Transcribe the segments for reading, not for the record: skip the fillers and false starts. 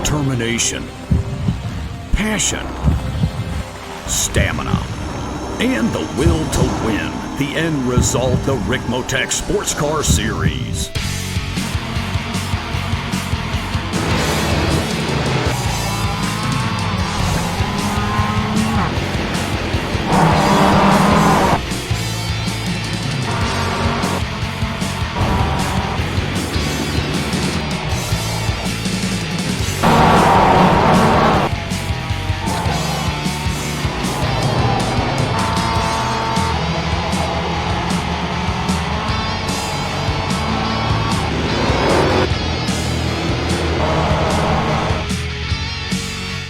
determination, passion, stamina, and the will to win. The end result, the Ricmotech Sports Car Series.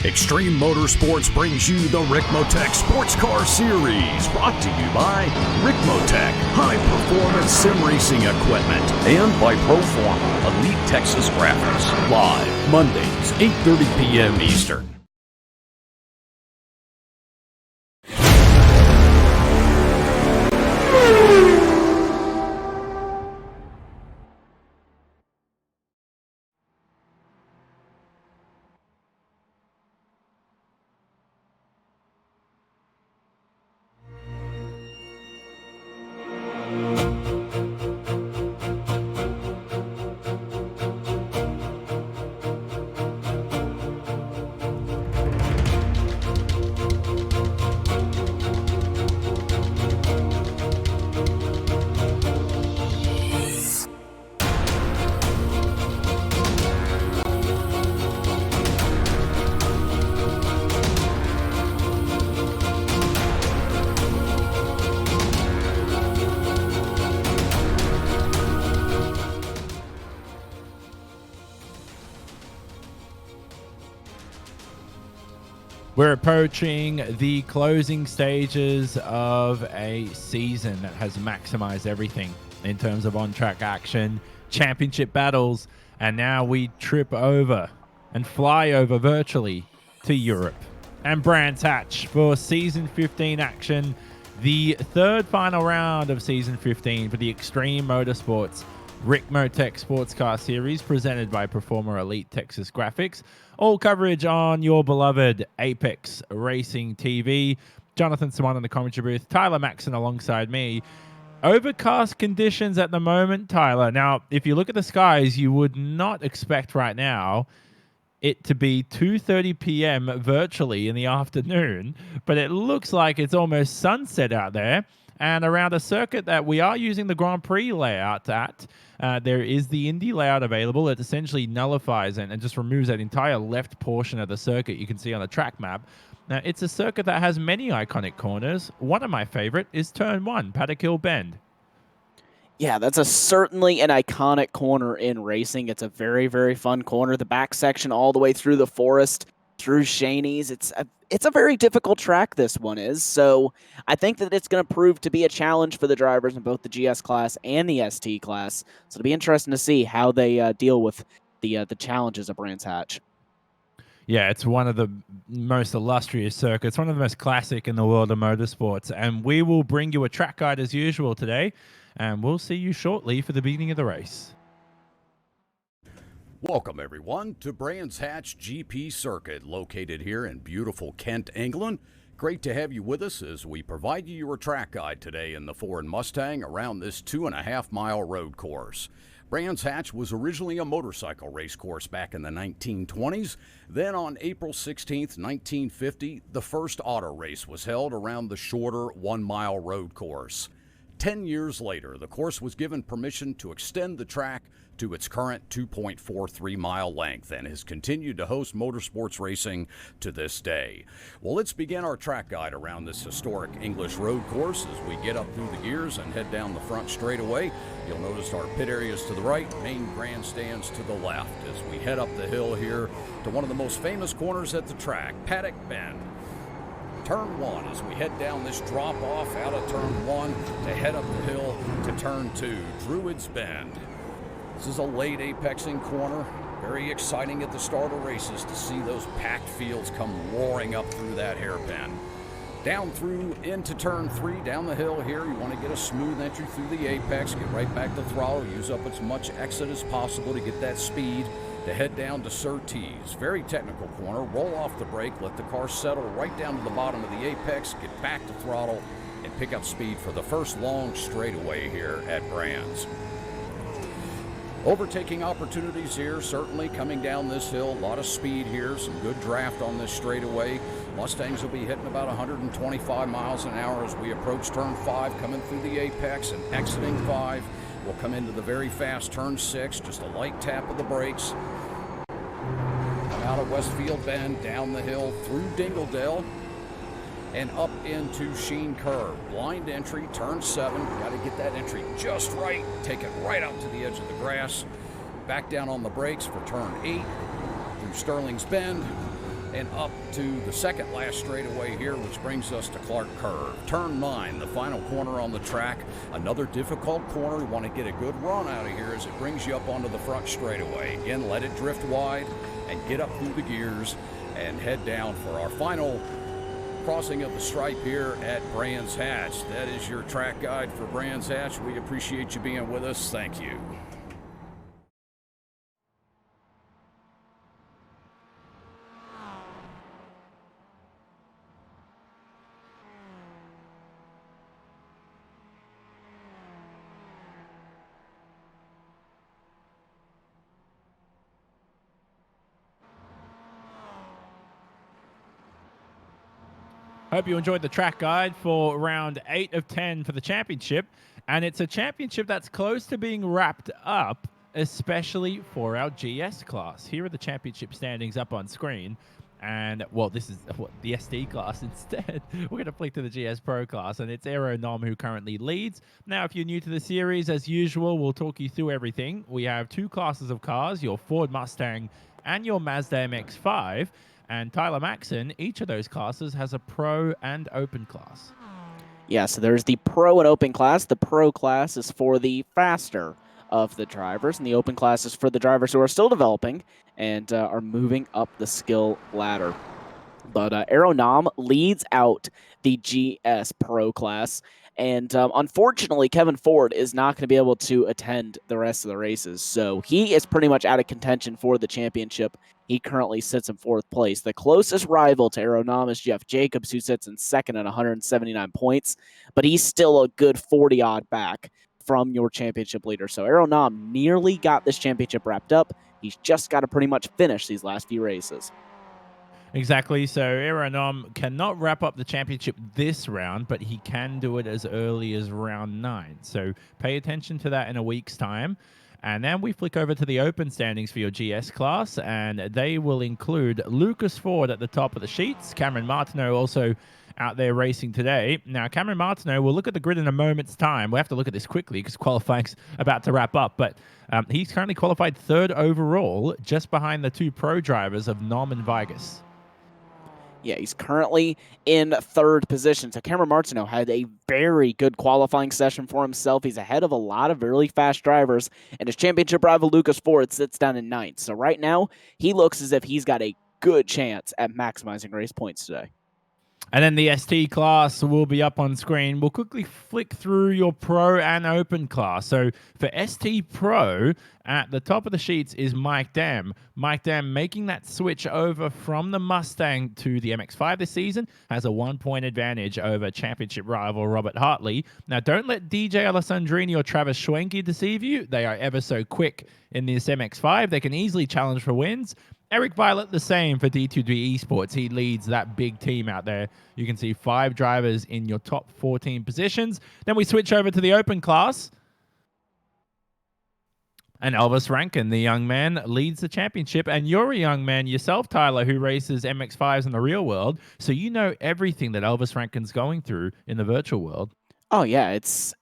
Extreme Motorsports brings you the Ricmotech Sports Car Series, brought to you by Ricmotech, high-performance sim racing equipment, and by Proforma, Elite Texas Graphics, live Mondays, 8:30 p.m. Eastern. We're approaching the closing stages of a season that has maximized everything in terms of on-track action, championship battles, and now we trip over and fly over virtually to Europe and Brands Hatch for Season 15 action, the third final round of Season 15 for the Extreme Motorsports Ricmotech Sports Car Series presented by Proforma Elite Texas Graphics. All coverage on your beloved Apex Racing TV. Jonathan Simon in the commentary booth. Tyler Maxson alongside me. Overcast conditions at the moment, Tyler. Now, if you look at the skies, you would not expect right now it to be 2:30 p.m. virtually in the afternoon, but it looks like it's almost sunset out there. And around a circuit that we are using the Grand Prix layout at, there is the Indy layout available. It essentially nullifies and just removes that entire left portion of the circuit you can see on the track map. Now, it's a circuit that has many iconic corners. One of my favorite is Turn 1, Paddock Hill Bend. Yeah, that's certainly an iconic corner in racing. It's a very, very fun corner. The back section all the way through the forest, through Shaney's. It's a very difficult track, this one is. So I think that it's going to prove to be a challenge for the drivers in both the GS class and the ST class. So it'll be interesting to see how they deal with the challenges of Brands Hatch. Yeah, it's one of the most illustrious circuits, one of the most classic in the world of motorsports. And we will bring you a track guide as usual today. And we'll see you shortly for the beginning of the race. Welcome, everyone, to Brands Hatch GP Circuit, located here in beautiful Kent, England. Great to have you with us as we provide you your track guide today in the Ford Mustang around this 2.5-mile road course. Brands Hatch was originally a motorcycle race course back in the 1920s. Then on April 16th, 1950, the first auto race was held around the shorter 1-mile road course. 10 years later, the course was given permission to extend the track to its current 2.43-mile length and has continued to host motorsports racing to this day. Well, let's begin our track guide around this historic English road course as we get up through the gears and head down the front straightaway. You'll notice our pit areas to the right, main grandstands to the left as we head up the hill here to one of the most famous corners at the track, Paddock Bend. Turn 1 as we head down this drop-off out of Turn 1 to head up the hill to Turn 2, Druids Bend. This is a late apexing corner. Very exciting at the start of races to see those packed fields come roaring up through that hairpin. Down through into Turn 3, down the hill here, you want to get a smooth entry through the apex, get right back to throttle, use up as much exit as possible to get that speed to head down to Surtees. Very technical corner. Roll off the brake, let the car settle right down to the bottom of the apex, get back to throttle, and pick up speed for the first long straightaway here at Brands. Overtaking opportunities here, certainly coming down this hill. A lot of speed here, some good draft on this straightaway. Mustangs will be hitting about 125 miles an hour as we approach turn 5, coming through the apex and exiting 5. We'll come into the very fast turn 6, just a light tap of the brakes. Come out of Westfield Bend, down the hill, through Dingledale, and up into Sheen Curve. Blind entry, turn 7. Got to get that entry just right. Take it right out to the edge of the grass. Back down on the brakes for turn 8, through Sterling's Bend, and up to the second last straightaway here, which brings us to Clark Curve. Turn 9, the final corner on the track. Another difficult corner. You want to get a good run out of here as it brings you up onto the front straightaway. Again, let it drift wide and get up through the gears and head down for our final crossing of the stripe here at Brands Hatch. That is your track guide for Brands Hatch. We appreciate you being with us. Thank you. Hope you enjoyed the track guide for round 8 of 10 for the championship. And it's a championship that's close to being wrapped up, especially for our GS class. Here are the championship standings up on screen. And, well, this is the SD class instead. We're going to flick to the GS Pro class, and it's Aero Nom who currently leads. Now, if you're new to the series, as usual, we'll talk you through everything. We have 2 classes of cars, your Ford Mustang and your Mazda MX-5. And Tyler Maxson, each of those classes has a Pro and Open class. Yeah, so there's the Pro and Open class. The Pro class is for the faster of the drivers, and the Open class is for the drivers who are still developing and are moving up the skill ladder. But Aero Nom leads out the GS Pro class, and unfortunately, Kevin Ford is not going to be able to attend the rest of the races, so he is pretty much out of contention for the championship. He currently sits in 4th place. The closest rival to Aero Nom is Jeff Jacobs, who sits in 2nd at 179 points, but he's still a good 40-odd back from your championship leader. So Aero Nom nearly got this championship wrapped up. He's just got to pretty much finish these last few races. Exactly. So Aero Nom cannot wrap up the championship this round, but he can do it as early as round 9. So pay attention to that in a week's time. And then we flick over to the Open standings for your GS class, and they will include Lucas Ford at the top of the sheets. Cameron Martineau also out there racing today. Now, Cameron Martineau, we'll look at the grid in a moment's time. We'll have to look at this quickly because qualifying's about to wrap up. But he's currently qualified 3rd overall, just behind the 2 pro drivers of Nom and Vigas. Yeah, he's currently in 3rd position. So Cameron Martineau had a very good qualifying session for himself. He's ahead of a lot of really fast drivers, and his championship rival Lucas Ford sits down in 9th. So right now, he looks as if he's got a good chance at maximizing race points today. And then the ST class will be up on screen. We'll quickly flick through your Pro and Open class. So for ST Pro, at the top of the sheets is Mike Dam. Mike Dam making that switch over from the Mustang to the MX-5 this season has a 1-point advantage over championship rival Robert Hartley. Now, don't let DJ Alessandrini or Travis Schwenke deceive you. They are ever so quick in this MX-5. They can easily challenge for wins. Eric Violet, the same for D2D Esports. He leads that big team out there. You can see 5 drivers in your top 14 positions. Then we switch over to the Open class. And Elvis Rankin, the young man, leads the championship. And you're a young man yourself, Tyler, who races MX-5s in the real world. So you know everything that Elvis Rankin's going through in the virtual world. Oh, yeah. It's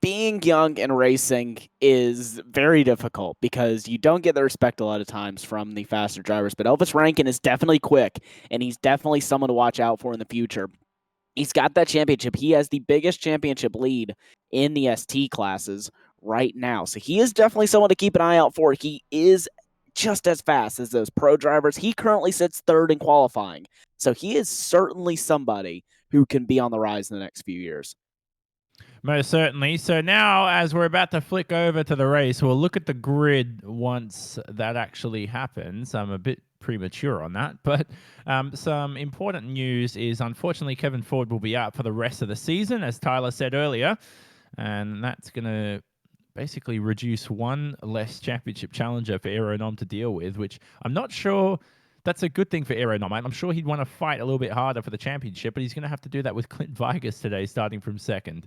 being young and racing is very difficult because you don't get the respect a lot of times from the faster drivers. But Elvis Rankin is definitely quick, and he's definitely someone to watch out for in the future. He's got that championship. He has the biggest championship lead in the ST classes right now. So he is definitely someone to keep an eye out for. He is just as fast as those pro drivers. He currently sits 3rd in qualifying. So he is certainly somebody who can be on the rise in the next few years. Most certainly. So now, as we're about to flick over to the race, we'll look at the grid once that actually happens. I'm a bit premature on that, but some important news is, unfortunately, Kevin Ford will be out for the rest of the season, as Tyler said earlier, and that's going to basically reduce one less championship challenger for Aeronom to deal with, which I'm not sure that's a good thing for Aeronom. I'm sure he'd want to fight a little bit harder for the championship, but he's going to have to do that with Clint Vigas today, starting from second.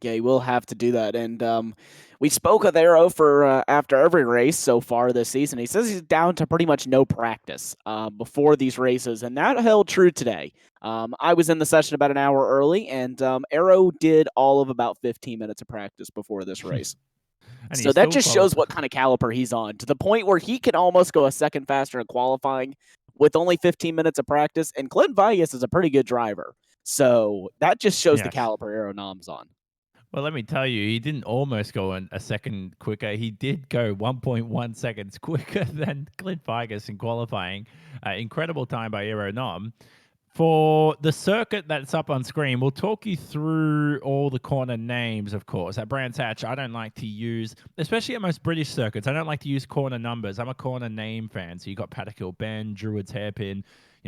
Yeah, he will have to do that. And we spoke with Arrow for after every race so far this season. He says he's down to pretty much no practice before these races, and that held true today. I was in the session about an hour early, and Arrow did all of about 15 minutes of practice before this race. So that just shows what kind of caliper he's on, to the point where he can almost go a second faster in qualifying with only 15 minutes of practice. And Clint Vigas is a pretty good driver. So that just shows the caliper Aeronom's on. Well, let me tell you, he didn't almost go a second quicker. He did go 1.1 seconds quicker than Clint Vigas in qualifying. Incredible time by Aeronom. For the circuit that's up on screen, we'll talk you through all the corner names, of course. At Brands Hatch, I don't like to use, especially at most British circuits, I don't like to use corner numbers. I'm a corner name fan. So you got Paddock Hill Bend, Druid's Hairpin,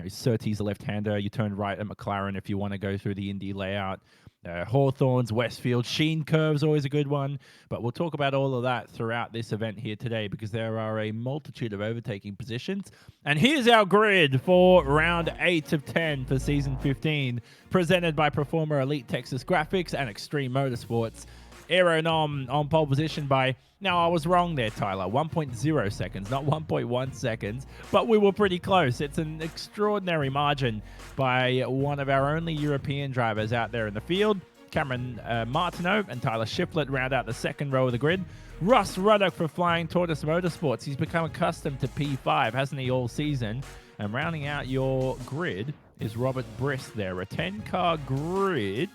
Surtees a left-hander. You turn right at McLaren if you want to go through the Indy layout. Hawthorns, Westfield, Sheen Curve's always a good one. But we'll talk about all of that throughout this event here today, because there are a multitude of overtaking positions. And here's our grid for round 8 of 10 for season 15, presented by Performer Elite Texas Graphics and Extreme Motorsports. Aeronom on pole position by, now I was wrong there, Tyler, 1.0 seconds, not 1.1 seconds, but we were pretty close. It's an extraordinary margin by one of our only European drivers out there in the field. Cameron Martineau and Tyler Shiflett round out the second row of the grid. Russ Ruddock for Flying Tortoise Motorsports. He's become accustomed to P5, hasn't he, all season? And rounding out your grid is Robert Brist there. A 10-car grid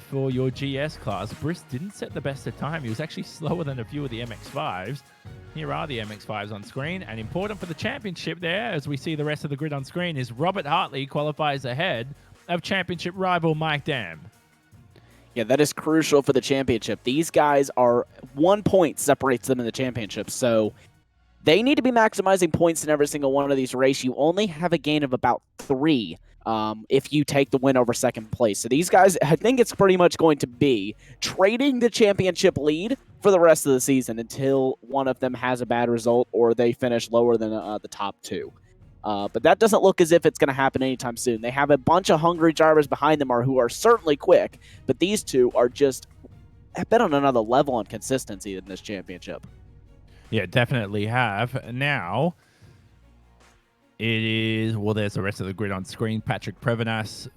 for your GS class. Brist didn't set the best of time. He was actually slower than a few of the MX-5s. Here are the MX-5s on screen. And important for the championship there, as we see the rest of the grid on screen, is Robert Hartley qualifies ahead of championship rival Mike Dam. Yeah, that is crucial for the championship. These guys are 1 point separates them in the championship. So they need to be maximizing points in every single one of these races. You only have a gain of about 3 if you take the win over second place. So these guys, I think it's pretty much going to be trading the championship lead for the rest of the season until one of them has a bad result or they finish lower than the top 2. But that doesn't look as if it's going to happen anytime soon. They have a bunch of hungry drivers behind them who are certainly quick, but these two are just have been on another level on consistency in this championship. Yeah, definitely have. Now, it is, well, there's the rest of the grid on screen. Patrick Prevenas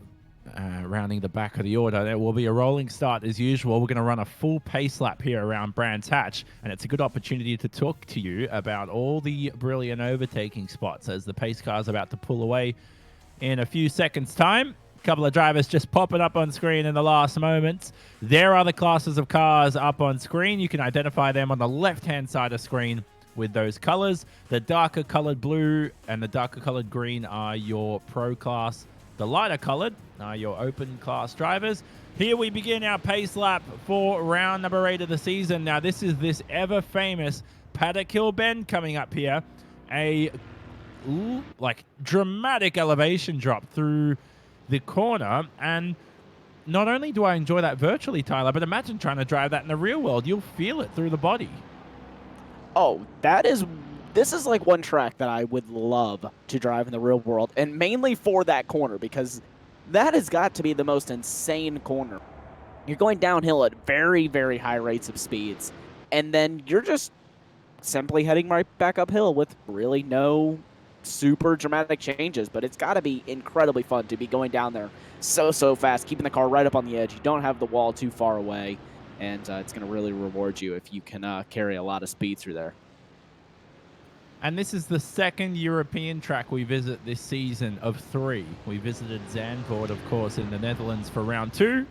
rounding the back of the order. There will be a rolling start as usual. We're going to run a full pace lap here around Brands Hatch, and it's a good opportunity to talk to you about all the brilliant overtaking spots as the pace car's about to pull away in a few seconds' time. A couple of drivers just popping up on screen in the last moments. There are the classes of cars up on screen. You can identify them on the left-hand side of screen with those colors. The darker colored blue and the darker colored green are your pro class. The lighter colored are your open class drivers. Here we begin our pace lap for round number 8 of the season. Now, this is this ever famous Paddock Hill Bend coming up here. A dramatic elevation drop through the corner. And not only do I enjoy that virtually, Tyler, but imagine trying to drive that in the real world. You'll feel it through the body. Oh, this is like one track that I would love to drive in the real world, and mainly for that corner, because that has got to be the most insane corner. You're going downhill at very, very high rates of speeds, and then you're just simply heading right back uphill with really no super dramatic changes, but it's got to be incredibly fun to be going down there so fast, keeping the car right up on the edge. You don't have the wall too far away, and it's going to really reward you if you can carry a lot of speed through there. And this is the second European track we visit this season of 3. We visited Zandvoort, of course, in the Netherlands for round 2.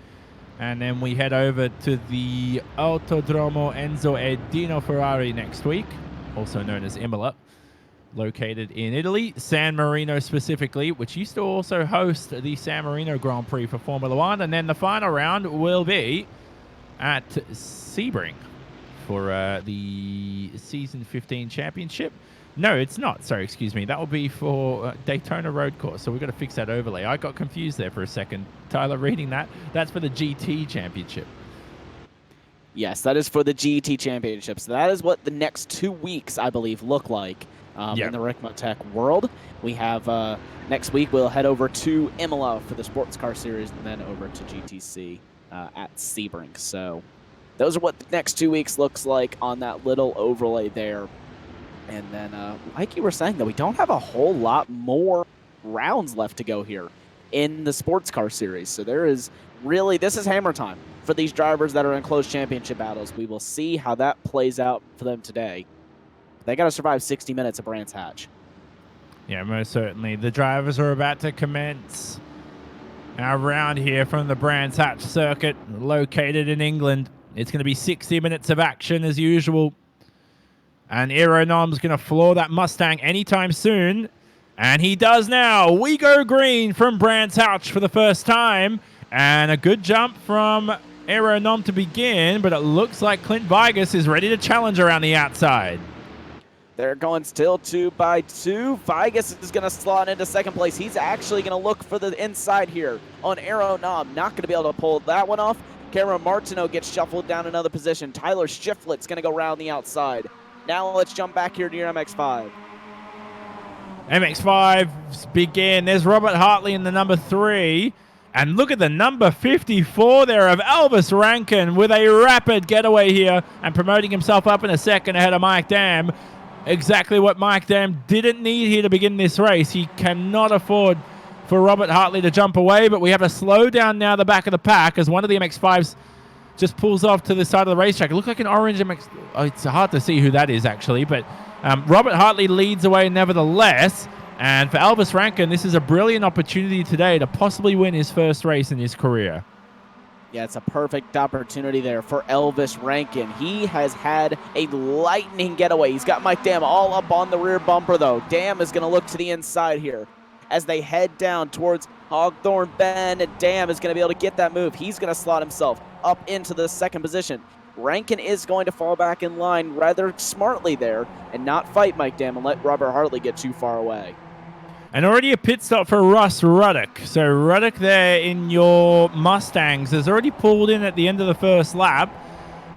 And then we head over to the Autodromo Enzo e Dino Ferrari next week, also known as Imola. located in Italy, San Marino specifically, which used to also host the San Marino Grand Prix for Formula One. And then the final round will be at Sebring for the Season 15 Championship. No, it's not. Sorry, excuse me. That will be for Daytona Road Course. So we've got to fix that overlay. I got confused there for a second. Tyler, reading that. That's for the GT Championship. Yes, that is for the GT Championship. So that is what the next 2 weeks, I believe, look like in the Ricmotech world. We have next week, we'll head over to Imola for the Sports Car Series and then over to GTC at Sebring. So those are what the next 2 weeks looks like on that little overlay there. And then, like you were saying, though, we don't have a whole lot more rounds left to go here in the Sports Car Series. So there is really, this is hammer time for these drivers that are in close championship battles. We will see how that plays out for them today. They got to survive 60 minutes of Brands Hatch. Yeah, most certainly. The drivers are about to commence our round here from the Brands Hatch circuit located in England. It's going to be 60 minutes of action as usual. And Aeronom's going to floor that Mustang anytime soon. And he does now. We go green from Brands Hatch for the first time. And a good jump from Aeronom to begin. But it looks like Clint Vigas is ready to challenge around the outside. They're going still 2 by 2. Vigas is going to slot into second place. He's actually going to look for the inside here on Aeronom. Not going to be able to pull that one off. Cameron Martineau gets shuffled down another position. Tyler Shiflett's going to go around the outside. Now let's jump back here to your MX-5. MX-5s begin. There's Robert Hartley in the number 3. And look at the number 54 there of Elvis Rankin with a rapid getaway here and promoting himself up in a second ahead of Mike Dam. Exactly what Mike Dam didn't need here to begin this race. He cannot afford for Robert Hartley to jump away, but we have a slowdown now the back of the pack as one of the MX-5s just pulls off to the side of the racetrack. It looked like an orange MX. Oh, it's hard to see who that is, actually. But Robert Hartley leads away nevertheless. And for Elvis Rankin, this is a brilliant opportunity today to possibly win his first race in his career. Yeah, it's a perfect opportunity there for Elvis Rankin. He has had a lightning getaway. He's got Mike Dam all up on the rear bumper, though. Dam is going to look to the inside here as they head down towards Hogthorn Bend, and Dam is going to be able to get that move. He's going to slot himself up into the second position. Rankin is going to fall back in line rather smartly there and not fight Mike Dam and let Robert Hartley get too far away. And already a pit stop for Russ Ruddock. So Ruddock there in your Mustangs has already pulled in at the end of the first lap.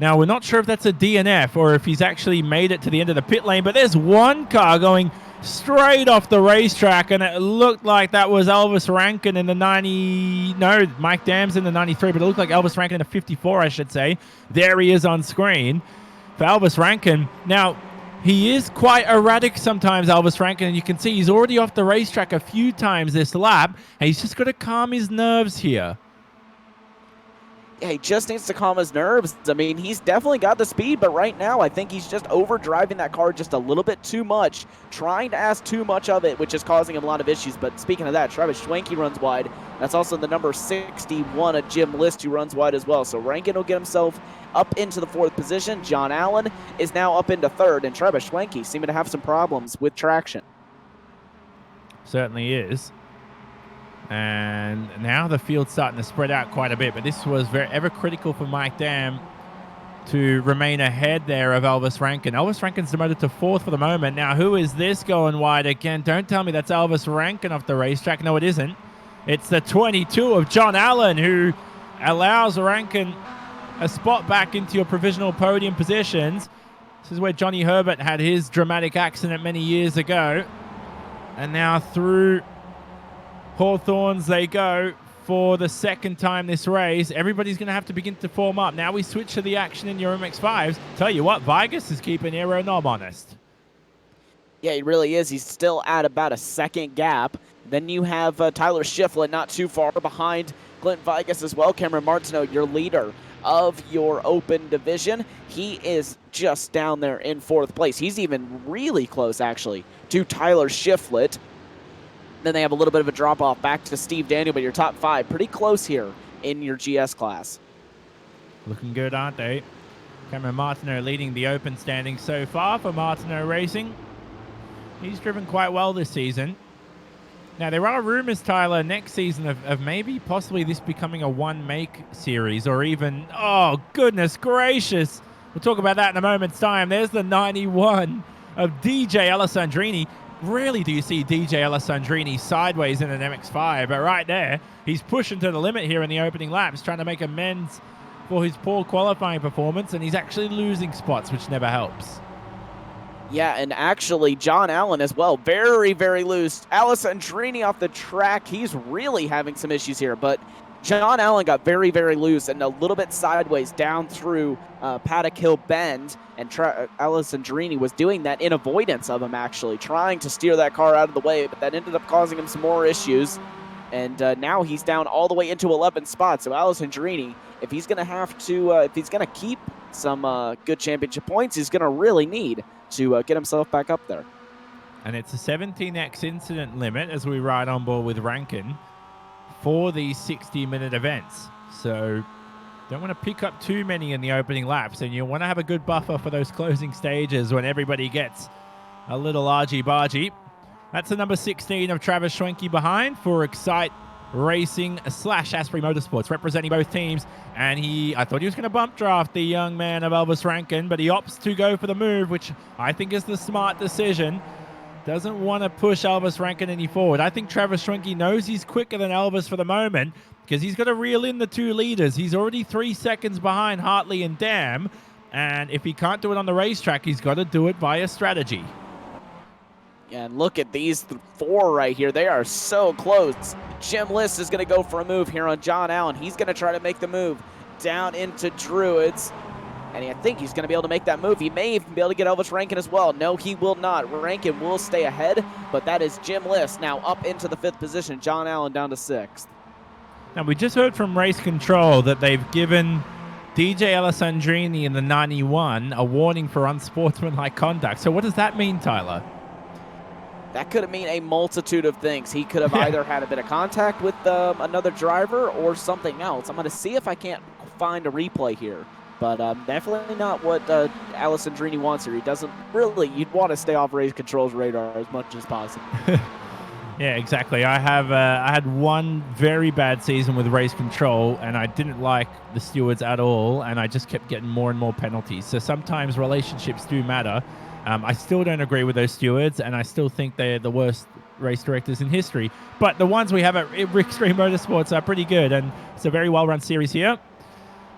Now, we're not sure if that's a DNF or if he's actually made it to the end of the pit lane, but there's one car going straight off the racetrack, and it looked like that was Elvis Rankin in the 90... No, Mike Dam's in the 93, but it looked like Elvis Rankin in the 54, I should say. There he is on screen for Elvis Rankin. Now, he is quite erratic sometimes, Elvis Rankin, and you can see he's already off the racetrack a few times this lap, and he's just got to calm his nerves here. Yeah, he just needs to calm his nerves. I mean, he's definitely got the speed, but right now I think he's just overdriving that car just a little bit too much, trying to ask too much of it, which is causing him a lot of issues. But speaking of that, Travis Schwenke runs wide. That's also the number 61 of Jim List who runs wide as well. So Rankin will get himself up into the 4th position. John Allen is now up into 3rd, and Travis Schwenke seeming to have some problems with traction. Certainly is. And now the field's starting to spread out quite a bit, but this was very ever critical for Mike Dam to remain ahead there of Elvis Rankin. Elvis Rankin's demoted to 4th for the moment. Now, who is this going wide again? Don't tell me that's Elvis Rankin off the racetrack. No, it isn't. It's the 22 of John Allen who allows Rankin a spot back into your provisional podium positions. This is where Johnny Herbert had his dramatic accident many years ago. And now through Hawthorns they go for the second time this race. Everybody's going to have to begin to form up. Now we switch to the action in your MX-5s. Tell you what, Vigas is keeping Aeronom honest. Yeah, he really is. He's still at about a second gap. Then you have Tyler Shiflett not too far behind Clint Vigas as well. Cameron Martineau, your leader of your open division. He is just down there in 4th place. He's even really close, actually, to Tyler Shiflett. Then they have a little bit of a drop-off back to Steve Daniel, but your top 5 pretty close here in your GS class. Looking good, aren't they? Cameron Martineau leading the open standings so far for Martineau Racing. He's driven quite well this season. Now, there are rumors, Tyler, next season of maybe possibly this becoming a one-make series or even, oh, goodness gracious. We'll talk about that in a moment's time. There's the 91 of DJ Alessandrini. Rarely do you see DJ Alessandrini sideways in an MX-5, but right there, he's pushing to the limit here in the opening laps, trying to make amends for his poor qualifying performance, and he's actually losing spots, which never helps. Yeah, and actually, John Allen as well, very, very loose. Alessandrini off the track, he's really having some issues here, but John Allen got very, very loose and a little bit sideways down through Paddock Hill Bend, and Alessandrini was doing that in avoidance of him, actually, trying to steer that car out of the way, but that ended up causing him some more issues, and now he's down all the way into 11th spot. So Alessandrini, if he's going to have to, if he's going to keep some good championship points, he's going to really need to get himself back up there. And it's a 17x incident limit as we ride on board with Rankin for these 60-minute events. So don't want to pick up too many in the opening laps, and you want to have a good buffer for those closing stages when everybody gets a little argy-bargy. That's the number 16 of Travis Schwenke behind for Excite Racing / Asprey Motorsports, representing both teams. And I thought he was going to bump draft the young man of Elvis Rankin, but he opts to go for the move, which I think is the smart decision. Doesn't want to push Elvis Rankin any forward. I think Travis Schwenke knows he's quicker than Elvis for the moment because he's got to reel in the 2 leaders. He's already 3 seconds behind Hartley and Dam, and if he can't do it on the racetrack, he's got to do it via strategy. And look at these 4 right here. They are so close. Jim List is going to go for a move here on John Allen. He's going to try to make the move down into Druids. And I think he's going to be able to make that move. He may even be able to get Elvis Rankin as well. No, he will not. Rankin will stay ahead, but that is Jim List now up into the 5th position. John Allen down to 6th. Now, we just heard from Race Control that they've given DJ Alessandrini in the 91 a warning for unsportsmanlike conduct. So what does that mean, Tyler? That could mean a multitude of things. He could have either had a bit of contact with another driver or something else. I'm going to see if I can't find a replay here. But definitely not what Alessandrini wants here. He doesn't really, you'd want to stay off Race Control's radar as much as possible. Yeah, exactly. I had one very bad season with Race Control, and I didn't like the stewards at all, and I just kept getting more and more penalties. So sometimes relationships do matter. I still don't agree with those stewards, and I still think they're the worst race directors in history. But the ones we have at Extreme Motorsports are pretty good, and it's a very well-run series here.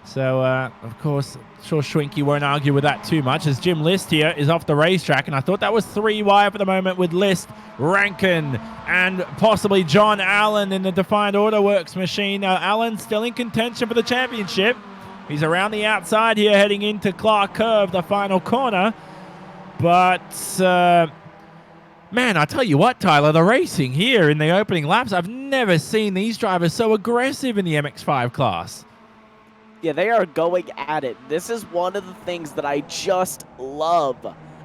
So, of course, I'm sure Schwenke won't argue with that too much, as Jim List here is off the racetrack, and I thought that was 3 wide for the moment with List, Rankin, and possibly John Allen in the Defined Auto Works machine. Now, Allen still in contention for the championship. He's around the outside here, heading into Clark Curve, the final corner. But, man, I tell you what, Tyler, the racing here in the opening laps, I've never seen these drivers so aggressive in the MX-5 class. Yeah, they are going at it. This is one of the things that I just love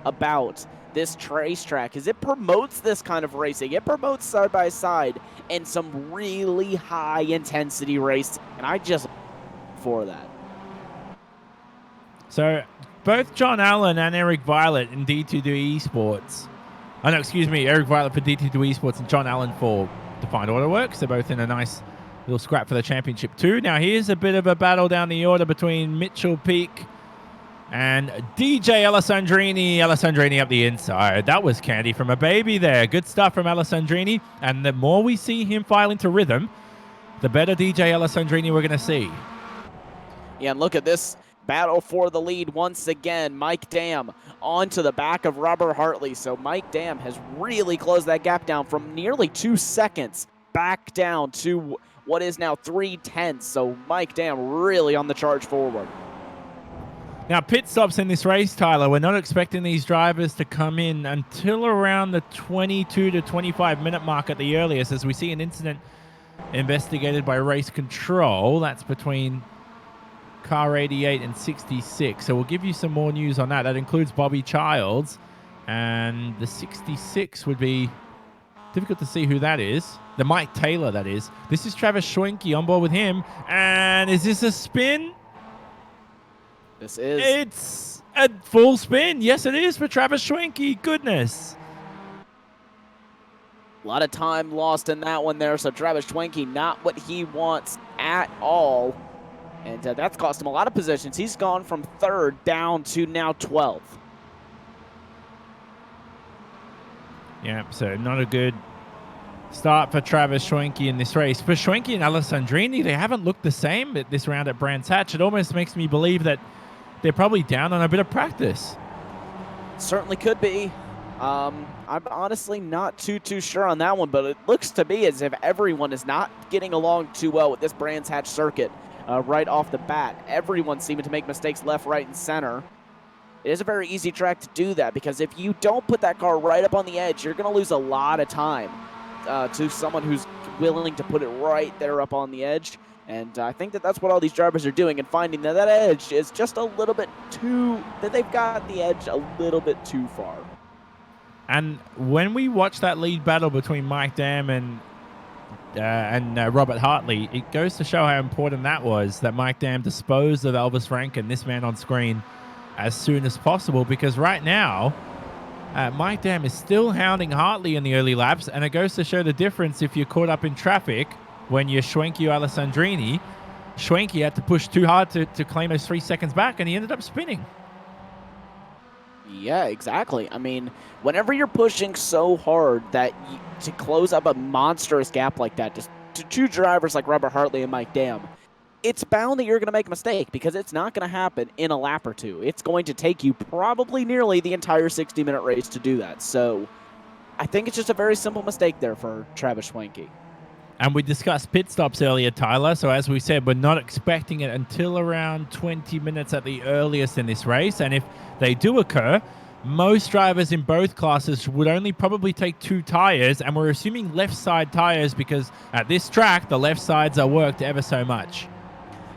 about this racetrack is it promotes this kind of racing. It promotes side-by-side and some really high-intensity racing, and I just for that. So both John Allen and Eric Violet in D2D Esports. Oh, no, excuse me. Eric Violet for D2D Esports and John Allen for Defined Auto Works. They're both in a nice little scrap for the championship too. Now here's a bit of a battle down the order between Mitchell Peak and DJ Alessandrini. Alessandrini up the inside. That was candy from a baby there. Good stuff from Alessandrini. And the more we see him file into rhythm, the better DJ Alessandrini we're going to see. Yeah, and look at this battle for the lead once again. Mike Dam onto the back of Robert Hartley. So Mike Dam has really closed that gap down from nearly 2 seconds back down to what is now 3/10. So Mike Dam really on the charge forward. Now, pit stops in this race, Tyler. We're not expecting these drivers to come in until around the 22 to 25-minute mark at the earliest, as we see an incident investigated by Race Control. That's between car 88 and 66. So we'll give you some more news on that. That includes Bobby Childs. And the 66 would be difficult to see who that is. The Mike Taylor, that is. This is Travis Schwenke on board with him. And is this a spin? This is. It's a full spin. Yes, it is for Travis Schwenke. Goodness. A lot of time lost in that one there, so Travis Schwenke not what he wants at all. And that's cost him a lot of positions. He's gone from 3rd down to now 12th. Yeah, so not a good start for Travis Schwenke in this race. For Schwenke and Alessandrini, they haven't looked the same at this round at Brands Hatch. It almost makes me believe that they're probably down on a bit of practice. Certainly could be. I'm honestly not too sure on that one, but it looks to me as if everyone is not getting along too well with this Brands Hatch circuit right off the bat. Everyone's seeming to make mistakes left, right, and center. It is a very easy track to do that because if you don't put that car right up on the edge, you're going to lose a lot of time to someone who's willing to put it right there up on the edge. And I think that that's what all these drivers are doing and finding that that edge is just a little bit too, that they've got the edge a little bit too far. And when we watch that lead battle between Mike Dam and Robert Hartley, it goes to show how important that was, that Mike Dam disposed of Elvis Rankin, this man on screen, as soon as possible, because right now Mike Dam is still hounding Hartley in the early laps, and it goes to show the difference if you're caught up in traffic when you're Schwenke or Alessandrini. Schwenke had to push too hard to claim those 3 seconds back, and he ended up spinning. Yeah, exactly. I mean, whenever you're pushing so hard that to close up a monstrous gap like that, just to two drivers like Robert Hartley and Mike Dam, it's bound that you're going to make a mistake because it's not going to happen in a lap or two. It's going to take you probably nearly the entire 60-minute race to do that. So I think it's just a very simple mistake there for Travis Schwenke. And we discussed pit stops earlier, Tyler. So as we said, we're not expecting it until around 20 minutes at the earliest in this race. And if they do occur, most drivers in both classes would only probably take 2 tires. And we're assuming left side tires because at this track, the left sides are worked ever so much.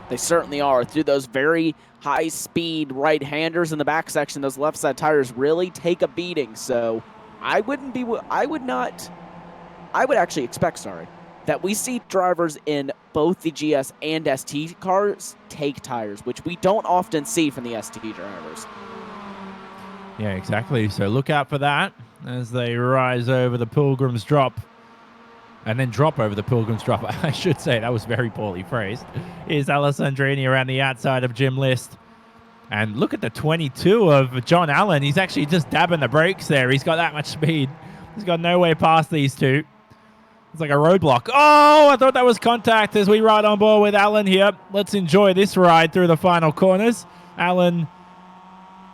They certainly are. Through those very high-speed right-handers in the back section, those left-side tires really take a beating. So I would actually expect, that we see drivers in both the GS and ST cars take tires, which we don't often see from the ST drivers. Yeah, exactly. So look out for that as they rise over the Pilgrim's Drop. And then drop over the Pilgrim's Drop, I should say. That was very poorly phrased. Here's Alessandrini around the outside of Jim List. And look at the 22 of John Allen. He's actually just dabbing the brakes there. He's got that much speed. He's got no way past these two. It's like a roadblock. Oh, I thought that was contact as we ride on board with Allen here. Let's enjoy this ride through the final corners. Allen,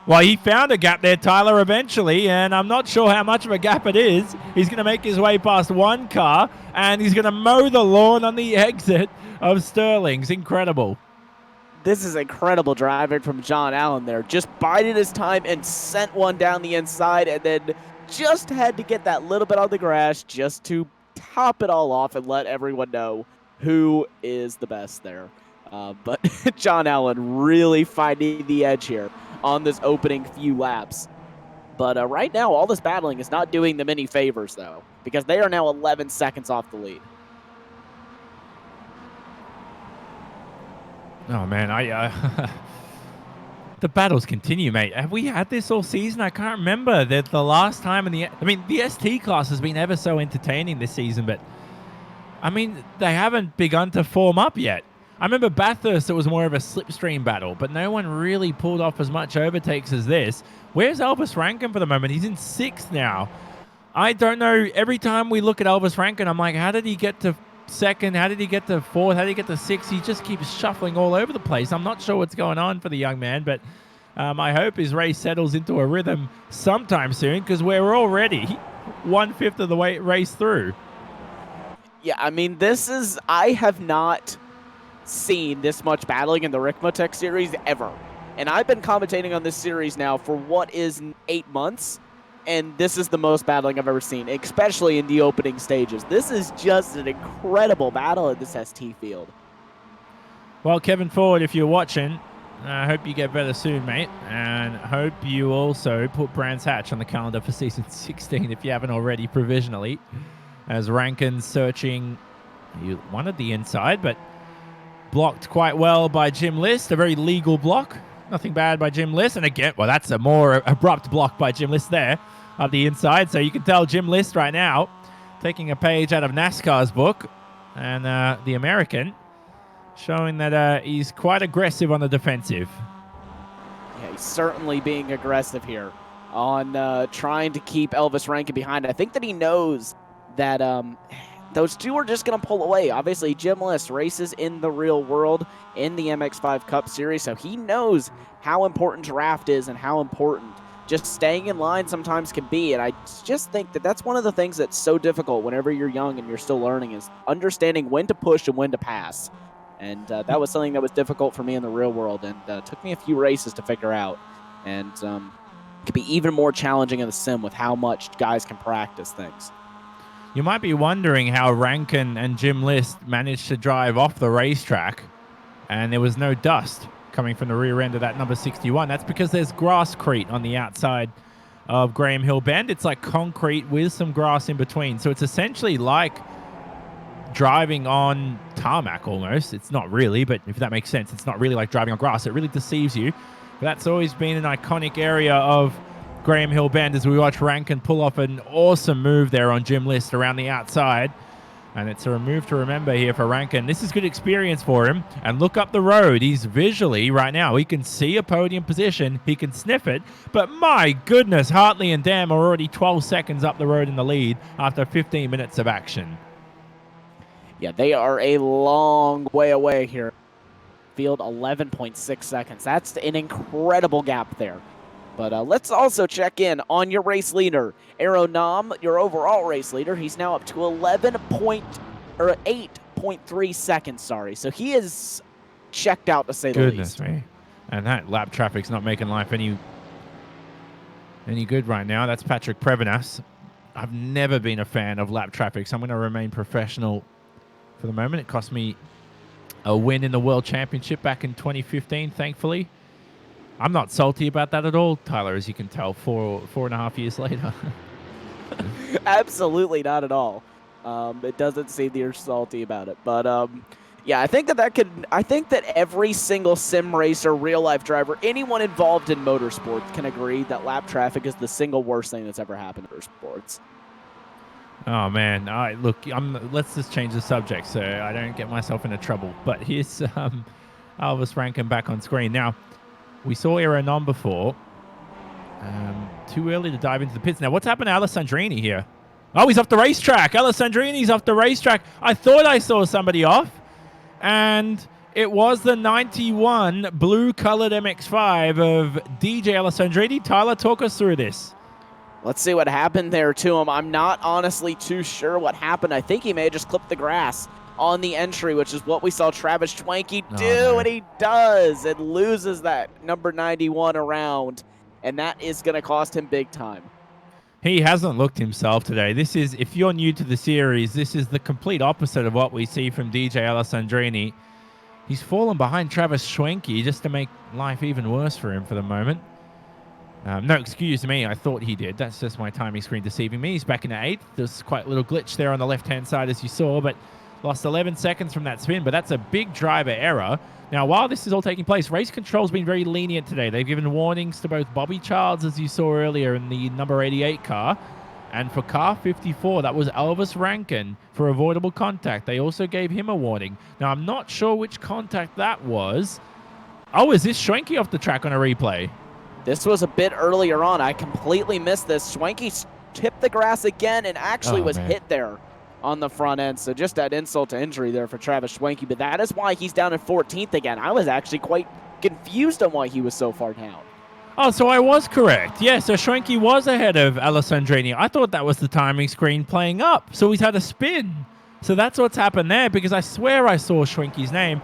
well, he found a gap there, Tyler, eventually, and I'm not sure how much of a gap it is. He's going to make his way past one car, and he's going to mow the lawn on the exit of Sterling's. Incredible. This is incredible driving from John Allen there. Just bided his time and sent one down the inside, and then just had to get that little bit on the grass just to top it all off and let everyone know who is the best there. But John Allen really finding the edge here on this opening few laps. But right now, all this battling is not doing them any favors, though, because they are now 11 seconds off the lead. Oh, man, the battles continue, mate. Have we had this all season? I can't remember. That the last time the ST class has been ever so entertaining this season, but I mean, they haven't begun to form up yet. I remember Bathurst, it was more of a slipstream battle, but no one really pulled off as much overtakes as this. Where's Elvis Rankin for the moment? He's in 6th now. I don't know. Every time we look at Elvis Rankin, I'm like, how did he get to 2nd? How did he get to 4th? How did he get to 6th? He just keeps shuffling all over the place. I'm not sure what's going on for the young man, but I hope his race settles into a rhythm sometime soon because we're already 1/5 of the way race through. Yeah, I mean, I have not seen this much battling in the Ricmotech series ever. And I've been commentating on this series now for what is 8 months, and this is the most battling I've ever seen, especially in the opening stages. This is just an incredible battle in this ST field. Well, Kevin Ford, if you're watching, I hope you get better soon, mate, and hope you also put Brands Hatch on the calendar for Season 16 if you haven't already provisionally, as Rankin's searching. He wanted the inside, but blocked quite well by Jim List. A very legal block. Nothing bad by Jim List. And again, well, that's a more abrupt block by Jim List there of the inside. So you can tell Jim List right now taking a page out of NASCAR's book and the American, showing that he's quite aggressive on the defensive. Yeah, he's certainly being aggressive here on trying to keep Elvis Rankin behind. I think that he knows that those two are just going to pull away. Obviously, Jim List races in the real world in the MX5 Cup Series, so he knows how important draft is and how important just staying in line sometimes can be. And I just think that that's one of the things that's so difficult whenever you're young and you're still learning, is understanding when to push and when to pass. And that was something that was difficult for me in the real world, and took me a few races to figure out. And it could be even more challenging in the sim with how much guys can practice things. You might be wondering how Rankin and Jim List managed to drive off the racetrack and there was no dust coming from the rear end of that number 61. That's because there's grasscrete on the outside of Graham Hill Bend. It's like concrete with some grass in between. So it's essentially like driving on tarmac almost. It's not really, but if that makes sense, it's not really like driving on grass. It really deceives you. But that's always been an iconic area of Graham Hill Bend as we watch Rankin pull off an awesome move there on Jim List around the outside. And it's a move to remember here for Rankin. This is good experience for him. And look up the road. He's visually right now. He can see a podium position. He can sniff it. But my goodness, Hartley and Dam are already 12 seconds up the road in the lead after 15 minutes of action. Yeah, they are a long way away here. Field 11.6 seconds. That's an incredible gap there. But let's also check in on your race leader, Aero Nam, your overall race leader. He's now up to 8.3 seconds, sorry. So he is checked out, to say the least. Goodness me. And that lap traffic's not making life any good right now. That's Patrick Prevenas. I've never been a fan of lap traffic, so I'm going to remain professional for the moment. It cost me a win in the World Championship back in 2015, thankfully. I'm not salty about that at all, Tyler, as you can tell, 4.5 years later. Absolutely not at all. It doesn't seem that you're salty about it. But yeah, I think that every single sim racer, real life driver, anyone involved in motorsports can agree that lap traffic is the single worst thing that's ever happened to motorsports. Oh man, all right, look, let's just change the subject so I don't get myself into trouble. But here's Elvis Rankin back on screen now. We saw Aero Nam before. Too early to dive into the pits. Now, what's happened to Alessandrini here? Oh, he's off the racetrack. Alessandrini's off the racetrack. I thought I saw somebody off, and it was the 91 blue-colored MX-5 of DJ Alessandrini. Tyler, talk us through this. Let's see what happened there to him. I'm not honestly too sure what happened. I think he may have just clipped the grass on the entry, which is what we saw Travis Schwenke do, and he does, and loses that number 91 around, and that is going to cost him big time. He hasn't looked himself today. This is, if you're new to the series, this is the complete opposite of what we see from DJ Alessandrini. He's fallen behind Travis Schwenke just to make life even worse for him for the moment. No, excuse me, I thought he did. That's just my timing screen deceiving me. He's back in the 8th. There's quite a little glitch there on the left-hand side, as you saw, but lost 11 seconds from that spin, but that's a big driver error. Now, while this is all taking place, race control's been very lenient today. They've given warnings to both Bobby Childs, as you saw earlier in the number 88 car, and for car 54, that was Elvis Rankin for avoidable contact. They also gave him a warning. Now, I'm not sure which contact that was. Oh, is this Schwenke off the track on a replay? This was a bit earlier on. I completely missed this. Schwenke tipped the grass again and actually was hit there on the front end. So just that insult to injury there for Travis Schwenke. But that is why he's down in 14th again. I was actually quite confused on why he was so far down. Oh, so I was correct. Yeah, so Schwenke was ahead of Alessandrini. I thought that was the timing screen playing up. So he's had a spin. So that's what's happened there, because I swear I saw Schwenke's name.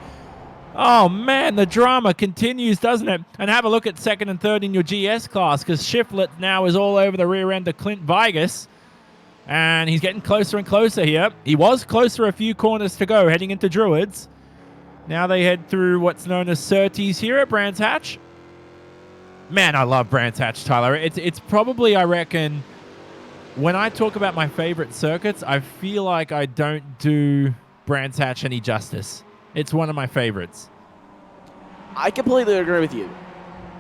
Oh, man, the drama continues, doesn't it? And have a look at second and third in your GS class, because Shiflett now is all over the rear end of Clint Vigas. And he's getting closer and closer here. He was closer a few corners to go, heading into Druids. Now they head through what's known as Surtees here at Brands Hatch. Man, I love Brands Hatch, Tyler. It's probably, I reckon, when I talk about my favorite circuits, I feel like I don't do Brands Hatch any justice. It's one of my favorites. I completely agree with you.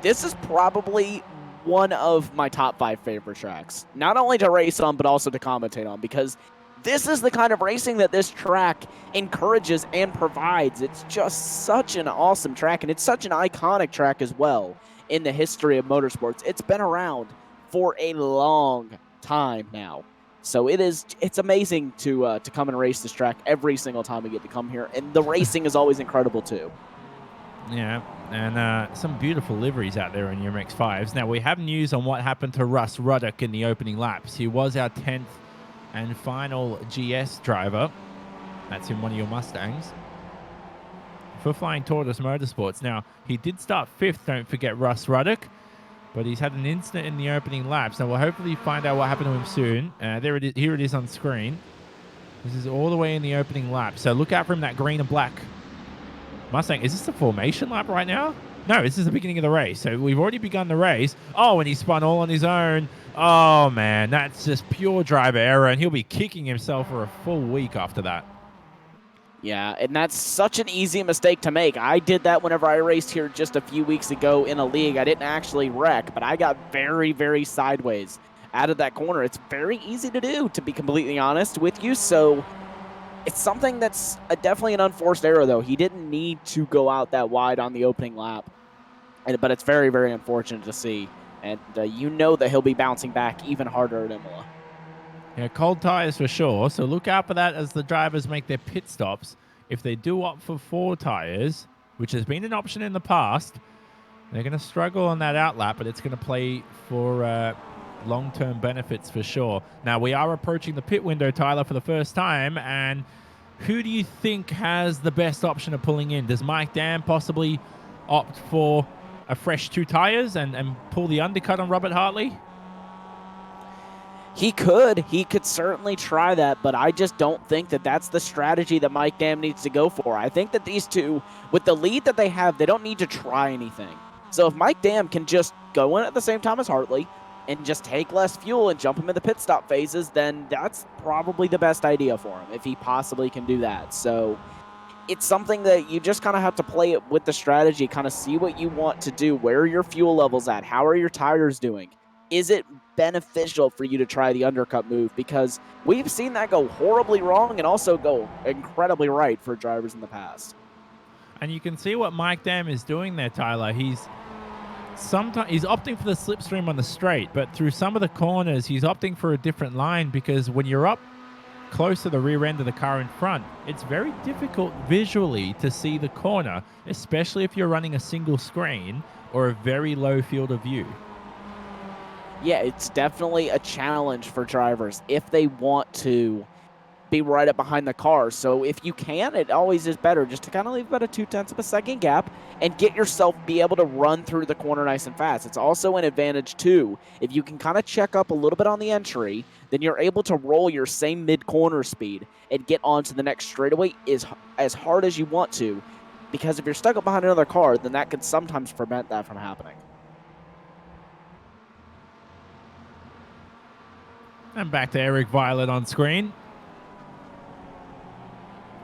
This is probably one of my top 5 favorite tracks. Not only to race on, but also to commentate on, because This is the kind of racing that this track encourages and provides. It's just such an awesome track, and it's such an iconic track as well in the history of motorsports. It's been around for a long time now. So it's amazing to come and race this track every single time we get to come here, and the racing is always incredible too. Yeah, and some beautiful liveries out there in your MX-5s. Now, we have news on what happened to Russ Ruddock in the opening laps. He was our 10th and final GS driver. That's in one of your Mustangs for Flying Tortoise Motorsports. Now, he did start 5th, don't forget Russ Ruddock, but he's had an incident in the opening laps. Now, we'll hopefully find out what happened to him soon. Here it is on screen. This is all the way in the opening lap. So look out for him, that green and black Mustang. Is this the formation lap right now? No, this is the beginning of the race. So we've already begun the race. Oh, and he spun all on his own. Oh, man, that's just pure driver error, and he'll be kicking himself for a full week after that. Yeah, and that's such an easy mistake to make. I did that whenever I raced here just a few weeks ago in a league. I didn't actually wreck, but I got very, very sideways out of that corner. It's very easy to do, to be completely honest with you. So it's something that's definitely an unforced error, though. He didn't need to go out that wide on the opening lap, but it's very, very unfortunate to see. And you know that he'll be bouncing back even harder at Imola. Yeah, cold tires for sure. So look out for that as the drivers make their pit stops. If they do opt for 4 tires, which has been an option in the past, they're going to struggle on that outlap, but it's going to play for long-term benefits for sure. Now, we are approaching the pit window, Tyler, for the first time, and who do you think has the best option of pulling in? Does Mike Dam possibly opt for a fresh 2 tires and pull the undercut on Robert Hartley? He could certainly try that, but I just don't think that that's the strategy that Mike Dam needs to go for. I think that these two, with the lead that they have, they don't need to try anything. So if Mike Dam can just go in at the same time as Hartley and just take less fuel and jump him in the pit stop phases, then that's probably the best idea for him, if he possibly can do that. So it's something that you just kind of have to play it with the strategy, kind of see what you want to do, where are your fuel levels at, how are your tires doing? Is it beneficial for you to try the undercut move? Because we've seen that go horribly wrong and also go incredibly right for drivers in the past. And you can see what Mike Dam is doing there, Tyler. He's opting for the slipstream on the straight, but through some of the corners, he's opting for a different line, because when you're up close to the rear end of the car in front, it's very difficult visually to see the corner, especially if you're running a single screen or a very low field of view. Yeah, it's definitely a challenge for drivers if they want to be right up behind the car. So if you can, it always is better just to kind of leave about a 0.2 of a second gap and get yourself be able to run through the corner nice and fast. It's also an advantage too. If you can kind of check up a little bit on the entry, then you're able to roll your same mid-corner speed and get onto the next straightaway as hard as you want to. Because if you're stuck up behind another car, then that could sometimes prevent that from happening. And back to Eric Violet on screen.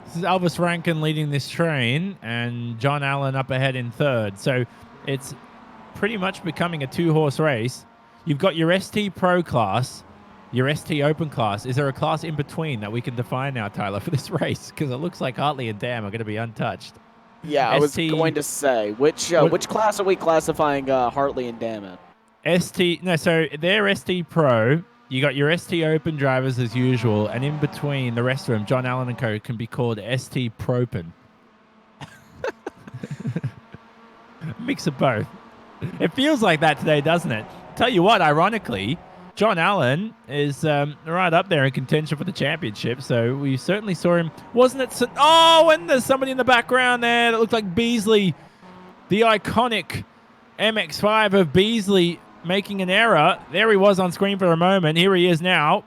This is Elvis Rankin leading this train, and John Allen up ahead in 3rd. So it's pretty much becoming a 2-horse race. You've got your ST Pro class, your ST Open class. Is there a class in between that we can define now, Tyler, for this race? Because it looks like Hartley and Dam are going to be untouched. Yeah, I was going to say, which class are we classifying Hartley and Dam in? So they're ST Pro. You got your ST Open drivers as usual, and in between the rest of them, John Allen and co can be called ST Propen. Mix of both. It feels like that today, doesn't it? Tell you what, ironically, John Allen is right up there in contention for the championship, so we certainly saw him. Wasn't it? And there's somebody in the background there that looked like Beasley, the iconic MX-5 of Beasley, making an error. There he was on screen for a moment. Here he is now.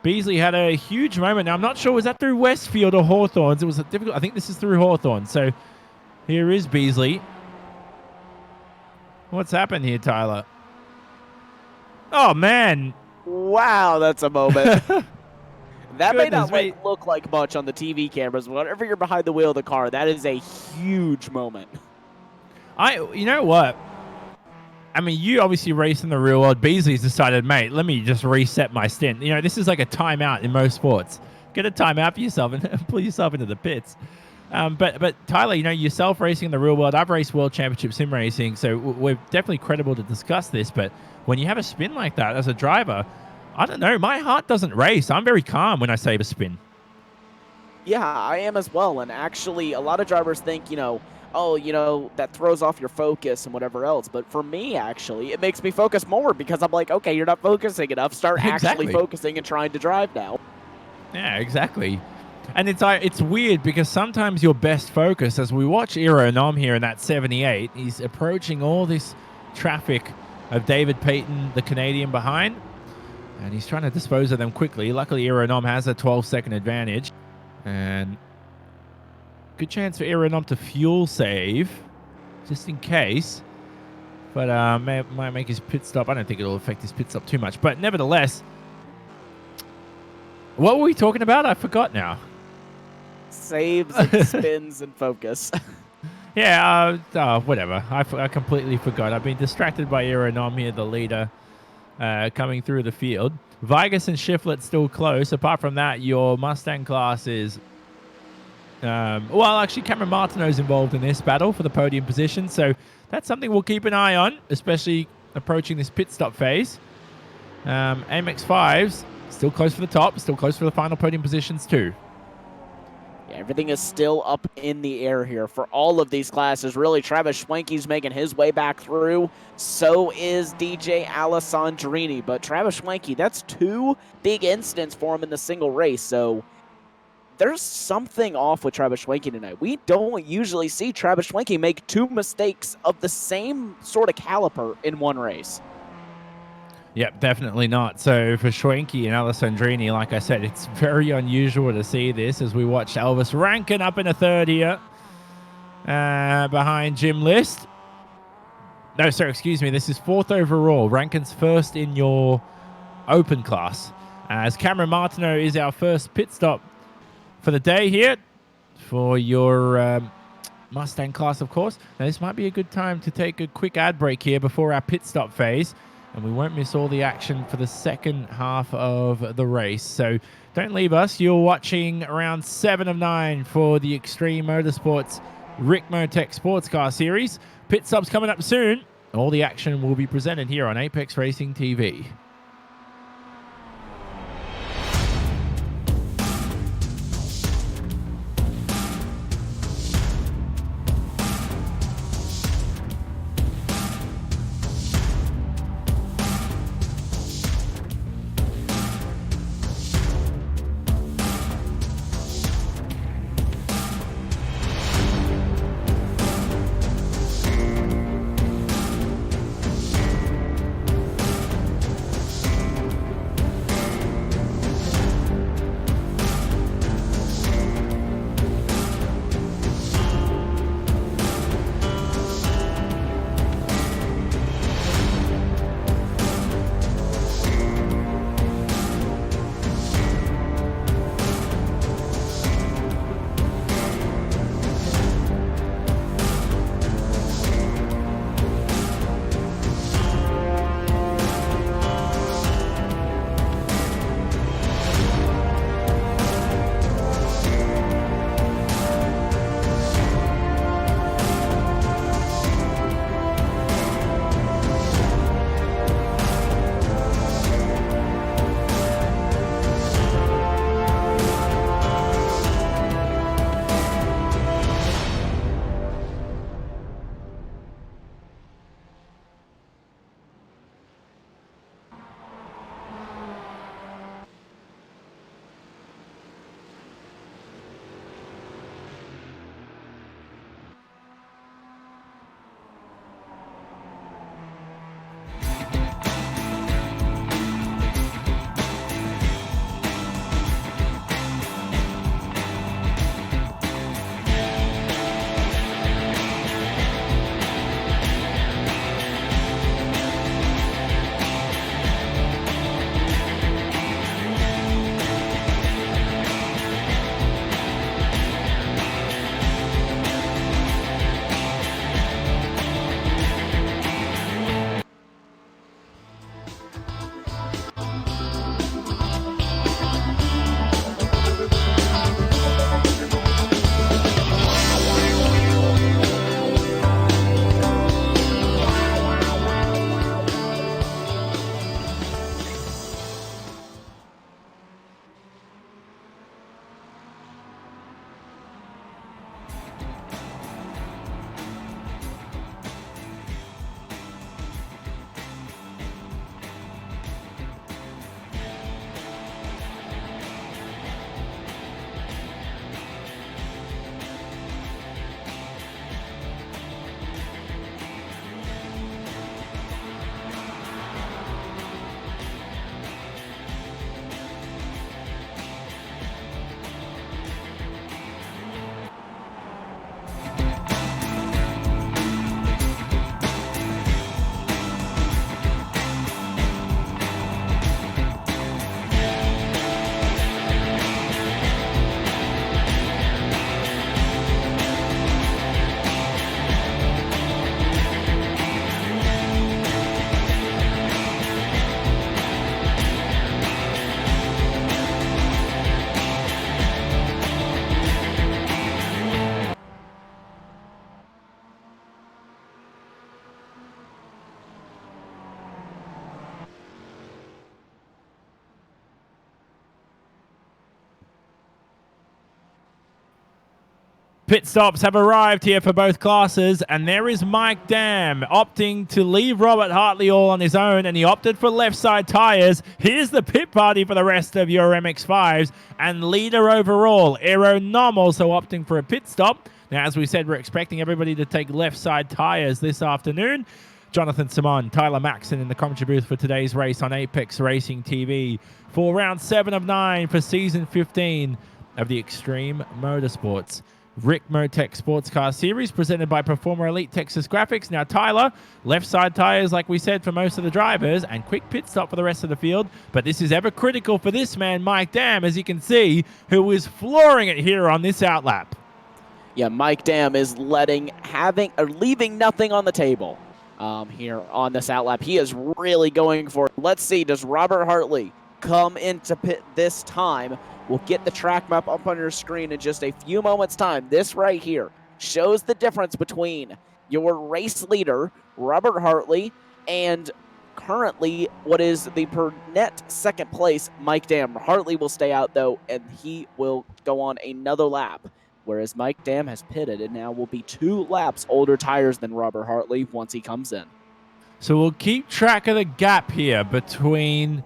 Beasley had a huge moment. Now, I'm not sure, was that through Westfield or Hawthorns? It was difficult. I think this is through Hawthorns. So here is Beasley. What's happened here, Tyler? Oh, man. Wow, that's a moment. That may not me. look like much on the TV cameras. Whenever you're behind the wheel of the car, that is a huge moment. You know what? I mean, you obviously race in the real world. Beasley's decided, mate, let me just reset my stint. You know, this is like a timeout in most sports. Get a timeout for yourself and pull yourself into the pits. But Tyler, you know, yourself racing in the real world, I've raced World Championship sim racing, so we're definitely credible to discuss this. But when you have a spin like that as a driver, I don't know, my heart doesn't race. I'm very calm when I save a spin. Yeah, I am as well. And actually, a lot of drivers think, oh, that throws off your focus and whatever else. But for me, actually, it makes me focus more because I'm like, okay, you're not focusing enough. Start Exactly. actually focusing and trying to drive now. Yeah, exactly. And it's weird because sometimes your best focus, as we watch Iro Nom here in that 78, he's approaching all this traffic of David Payton, the Canadian, behind, and he's trying to dispose of them quickly. Luckily, Iro Nom has a 12-second advantage, and good chance for Iro Nom to fuel save, just in case. But might make his pit stop. I don't think it'll affect his pit stop too much. But nevertheless, what were we talking about? I forgot now. Saves and spins and focus. Yeah, whatever. I completely forgot. I've been distracted by Iro Nom here, the leader, coming through the field. Vigas and Shiflett still close. Apart from that, your Mustang class is... well, actually, Cameron Martineau's involved in this battle for the podium position, so that's something we'll keep an eye on, especially approaching this pit stop phase. MX-5s still close for the top, still close for the final podium positions too. Yeah, everything is still up in the air here for all of these classes. Really, Travis Schwenke's making his way back through. So is DJ Alessandrini. But Travis Schwenke, that's 2 big incidents for him in the single race. So there's something off with Travis Schwenke tonight. We don't usually see Travis Schwenke make 2 mistakes of the same sort of caliper in one race. Yep, definitely not. So for Schwenke and Alessandrini, like I said, it's very unusual to see this as we watch Elvis Rankin up in a third here behind Jim List. No, sorry, excuse me. This is 4th overall. Rankin's first in your open class. As Cameron Martineau is our first pit stop for the day here for your Mustang class, of course. Now, this might be a good time to take a quick ad break here before our pit stop phase. And we won't miss all the action for the second half of the race. So don't leave us. You're watching round 7 of 9 for the Extreme Motorsports Ricmotech Sports Car Series. Pit stops coming up soon. All the action will be presented here on Apex Racing TV. Pit stops have arrived here for both classes, and there is Mike Dam opting to leave Robert Hartley all on his own, and he opted for left side tires. Here's the pit party for the rest of your MX-5s, and leader overall, Aero Nom, also opting for a pit stop. Now, as we said, we're expecting everybody to take left side tires this afternoon. Jonathan Simon, Tyler Maxson in the commentary booth for today's race on Apex Racing TV for round 7 of 9 for season 15 of the Extreme Motorsports Ricmotech Sports Car Series, presented by Performer Elite Texas Graphics. Now, Tyler, left side tires, like we said, for most of the drivers, and quick pit stop for the rest of the field. But this is ever critical for this man, Mike Dam, as you can see, who is flooring it here on this outlap. Yeah, Mike Dam is leaving nothing on the table here on this outlap. He is really going for it. Let's see, does Robert Hartley come into pit this time? We'll get the track map up on your screen in just a few moments' time. This right here shows the difference between your race leader, Robert Hartley, and currently what is the per net second place, Mike Dam. Hartley will stay out, though, and he will go on another lap, whereas Mike Dam has pitted and now will be 2 laps older tires than Robert Hartley once he comes in. So we'll keep track of the gap here between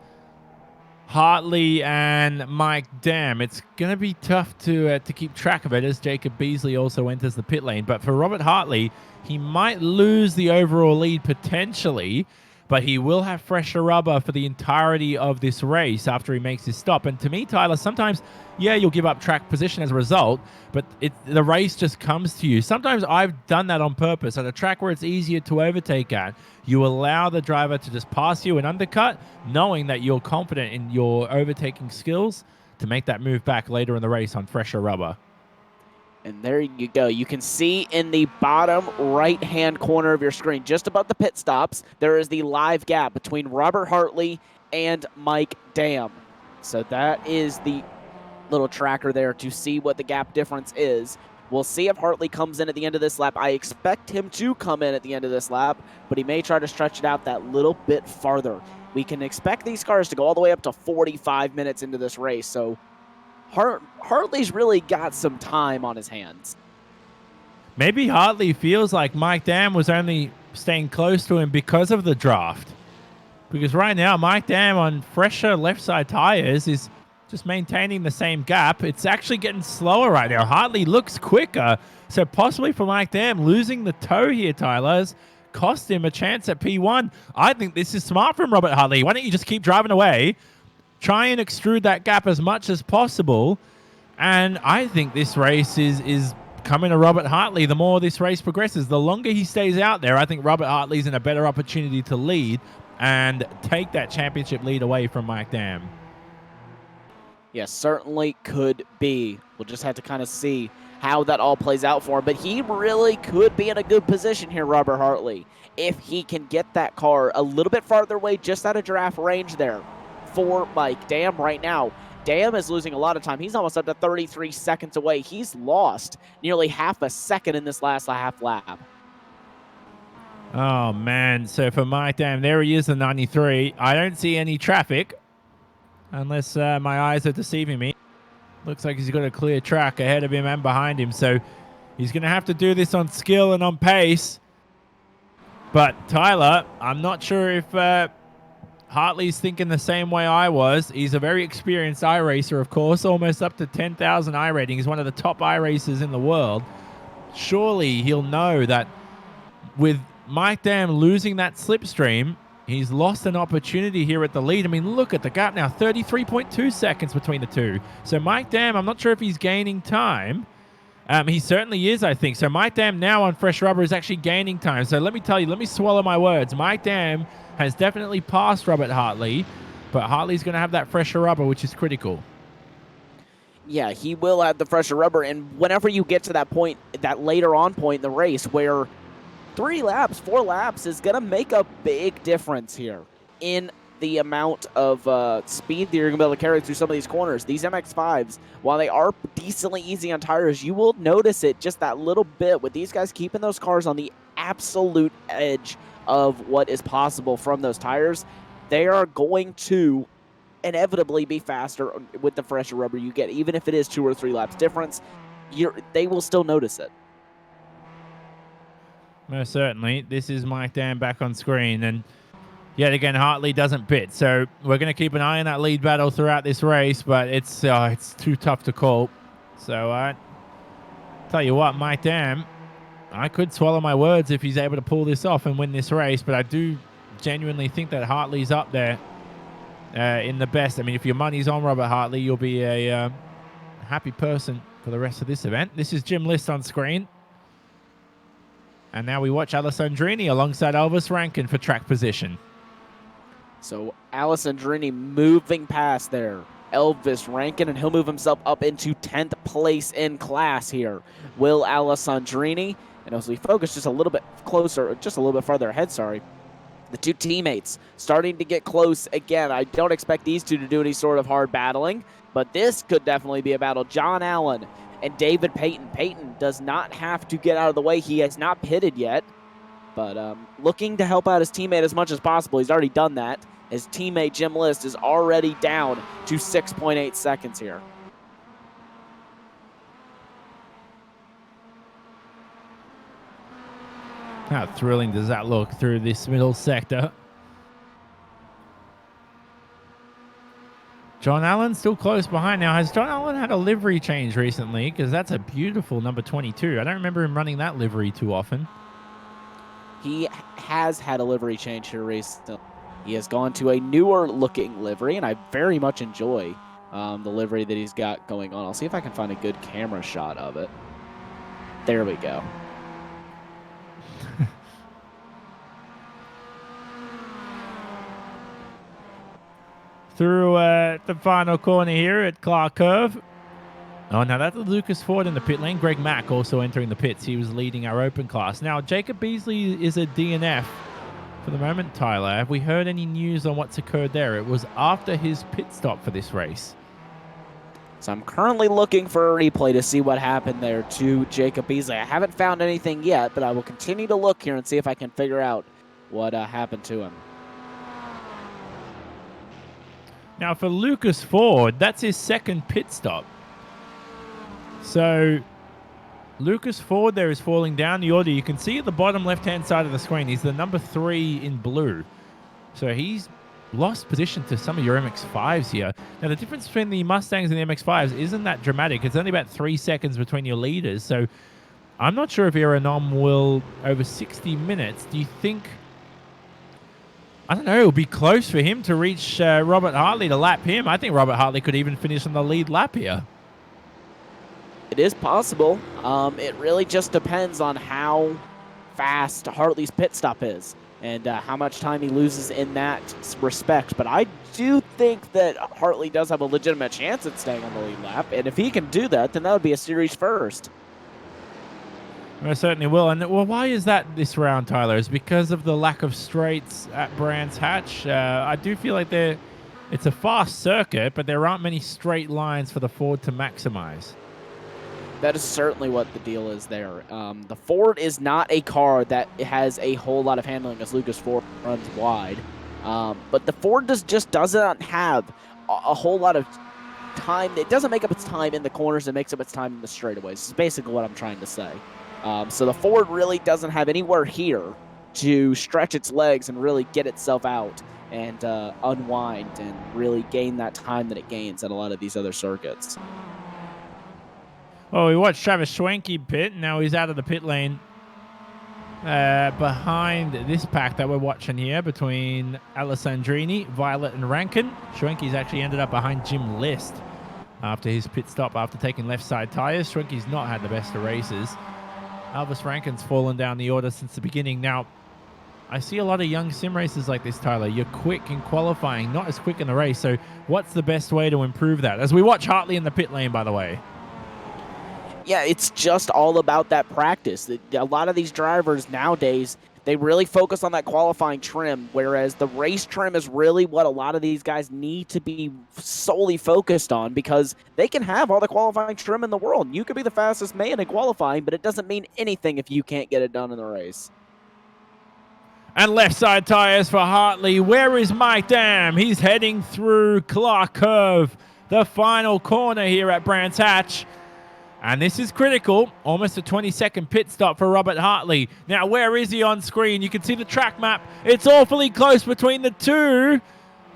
Hartley and Mike Dam. It's going to be tough to keep track of it as Jacob Beasley also enters the pit lane. But for Robert Hartley, he might lose the overall lead potentially, but he will have fresher rubber for the entirety of this race after he makes his stop. And to me, Tyler, sometimes, yeah, you'll give up track position as a result, but the race just comes to you. Sometimes I've done that on purpose. At a track where it's easier to overtake at, you allow the driver to just pass you and undercut, knowing that you're confident in your overtaking skills to make that move back later in the race on fresher rubber. And there you go. You can see in the bottom right-hand corner of your screen, just above the pit stops, there is the live gap between Robert Hartley and Mike Dam. So that is the little tracker there to see what the gap difference is. We'll see if Hartley comes in at the end of this lap. I expect him to come in at the end of this lap, but he may try to stretch it out that little bit farther. We can expect these cars to go all the way up to 45 minutes into this race, so Hartley's really got some time on his hands. Maybe Hartley feels like Mike Dam was only staying close to him because of the draft. Because right now, Mike Dam on fresher left side tires is just maintaining the same gap. It's actually getting slower right now. Hartley looks quicker. So possibly for Mike Dam, losing the toe here, Tyler's cost him a chance at P1. I think this is smart from Robert Hartley. Why don't you just keep driving away? Try and extrude that gap as much as possible. And I think this race is coming to Robert Hartley. The more this race progresses, the longer he stays out there, I think Robert Hartley's in a better opportunity to lead and take that championship lead away from Mike Dam. Yes, certainly could be. We'll just have to kind of see how that all plays out for him. But he really could be in a good position here, Robert Hartley, if he can get that car a little bit farther away, just out of giraffe range there for Mike Dam right now. Dam is losing a lot of time. He's almost up to 33 seconds away. He's lost nearly half a second in this last half lap. Oh, man. So for Mike Dam, there he is, the 93. I don't see any traffic unless my eyes are deceiving me. Looks like he's got a clear track ahead of him and behind him. So he's going to have to do this on skill and on pace. But Tyler, I'm not sure if Hartley's thinking the same way I was. He's a very experienced iRacer, of course, almost up to 10,000 iRating. He's one of the top iRacers in the world. Surely he'll know that with Mike Dam losing that slipstream, he's lost an opportunity here at the lead. I mean, look at the gap now, 33.2 seconds between the two. So Mike Dam, I'm not sure if he's gaining time. He certainly is, I think. So Mike Dam now on fresh rubber is actually gaining time. So let me tell you, let me swallow my words. Mike Dam has definitely passed Robert Hartley, but Hartley's going to have that fresher rubber, which is critical. Yeah, he will have the fresher rubber, and whenever you get to that point, that later on point in the race where 3 laps, 4 laps is going to make a big difference here in the amount of speed that you're going to be able to carry through some of these corners. These MX-5s, while they are decently easy on tires, you will notice it just that little bit with these guys keeping those cars on the absolute edge of what is possible from those tires. They are going to inevitably be faster with the fresher rubber you get, even if it is 2 or 3 laps difference. they will still notice it. Most certainly. This is Mike Dam back on screen, and yet again, Hartley doesn't pit. So we're going to keep an eye on that lead battle throughout this race, but it's too tough to call. So tell you what, Mike Dam, I could swallow my words if he's able to pull this off and win this race, but I do genuinely think that Hartley's up there in the best. I mean, if your money's on Robert Hartley, you'll be a happy person for the rest of this event. This is Jim List on screen. And now we watch Alessandrini alongside Elvis Rankin for track position. So Alessandrini moving past there. Elvis Rankin, and he'll move himself up into 10th place in class here. Will Alessandrini, and as we focus just a little bit closer, just a little bit farther ahead, sorry, the two teammates starting to get close again. I don't expect these two to do any sort of hard battling, but this could definitely be a battle. John Allen and David Payton. Payton does not have to get out of the way. He has not pitted yet, but looking to help out his teammate as much as possible. He's already done that. His teammate Jim List is already down to 6.8 seconds here. How thrilling does that look through this middle sector? John Allen still close behind now. Has John Allen had a livery change recently? Because that's a beautiful number 22. I don't remember him running that livery too often. He has had a livery change here recently. He has gone to a newer looking livery, and I very much enjoy the livery that he's got going on. I'll see if I can find a good camera shot of it. There we go. Through the final corner here at Clark Curve. Oh, now that's Lucas Ford in the pit lane. Greg Mack also entering the pits. He was leading our open class. Now, Jacob Beasley is a DNF for the moment, Tyler. Have we heard any news on what's occurred there? It was after his pit stop for this race. So I'm currently looking for a replay to see what happened there to Jacob Beasley. I haven't found anything yet, but I will continue to look here and see if I can figure out what happened to him. Now, for Lucas Ford, that's his second pit stop. So, Lucas Ford there is falling down the order. You can see at the bottom left-hand side of the screen, he's the number 3 in blue. So, he's lost position to some of your MX-5s here. Now, the difference between the Mustangs and the MX-5s isn't that dramatic. It's only about 3 seconds between your leaders. So, I'm not sure if Aeronom will, over 60 minutes, do you think... I don't know, it'll be close for him to reach Robert Hartley to lap him. I think Robert Hartley could even finish on the lead lap here. It is possible. It really just depends on how fast Hartley's pit stop is and how much time he loses in that respect. But I do think that Hartley does have a legitimate chance at staying on the lead lap. And if he can do that, then that would be a series first. I certainly will. And well, why is that this round, Tyler? Is because of the lack of straights at Brands Hatch? I do feel like it's a fast circuit, but there aren't many straight lines for the Ford to maximize. That is certainly what the deal is there. The Ford is not a car that has a whole lot of handling as Lucas Ford runs wide. But the Ford just doesn't have a whole lot of time. It doesn't make up its time in the corners. It makes up its time in the straightaways. This is basically what I'm trying to say. So the Ford really doesn't have anywhere here to stretch its legs and really get itself out and unwind and really gain that time that it gains at a lot of these other circuits. Well, we watched Travis Schwenke pit. Now he's out of the pit lane behind this pack that we're watching here between Alessandrini, Violet, and Rankin. Schwenke's actually ended up behind Jim List after his pit stop after taking left side tires. Schwenke's not had the best of races. Elvis Rankin's fallen down the order since the beginning. Now, I see a lot of young sim racers like this, Tyler. You're quick in qualifying, not as quick in the race. So what's the best way to improve that? As we watch Hartley in the pit lane, by the way. Yeah, it's just all about that practice. A lot of these drivers nowadays, they really focus on that qualifying trim, whereas the race trim is really what a lot of these guys need to be solely focused on, because they can have all the qualifying trim in the world. You could be the fastest man in qualifying, but it doesn't mean anything if you can't get it done in the race. And left side tires for Hartley. Where is Mike Dam? He's heading through Clark Curve, the final corner here at Brands Hatch. And this is critical. Almost a 20-second pit stop for Robert Hartley. Now, where is he on screen? You can see the track map. It's awfully close between the two.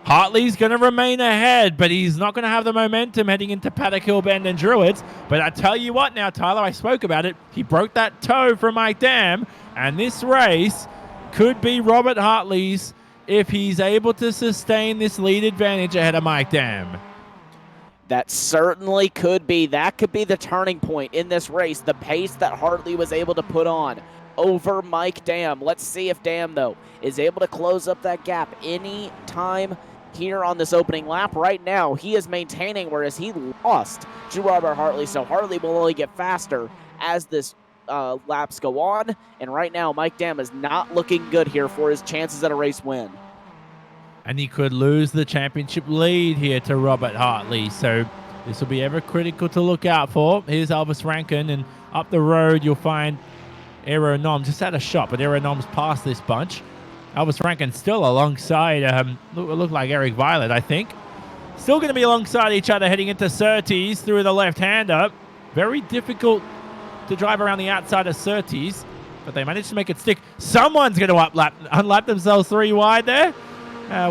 Hartley's going to remain ahead, but he's not going to have the momentum heading into Paddock Hill Bend and Druids. But I tell you what now, Tyler, I spoke about it. He broke that toe from Mike Dam, and this race could be Robert Hartley's if he's able to sustain this lead advantage ahead of Mike Dam. That certainly could be. That could be the turning point in this race, the pace that Hartley was able to put on over Mike Dam. Let's see if Dam, though, is able to close up that gap any time here on this opening lap. Right now, he is maintaining, whereas he lost to Robert Hartley, so Hartley will only get faster as this laps go on. And right now, Mike Dam is not looking good here for his chances at a race win. And he could lose the championship lead here to Robert Hartley. So this will be ever critical to look out for. Here's Elvis Rankin, and up the road you'll find Aeronom. Just had a shot, but Aeronom's past this bunch. Elvis Rankin still alongside, look like Eric Violet, I think. Still going to be alongside each other heading into Surtees through the left-hander. Very difficult to drive around the outside of Surtees, but they managed to make it stick. Someone's going to unlap themselves 3 wide there.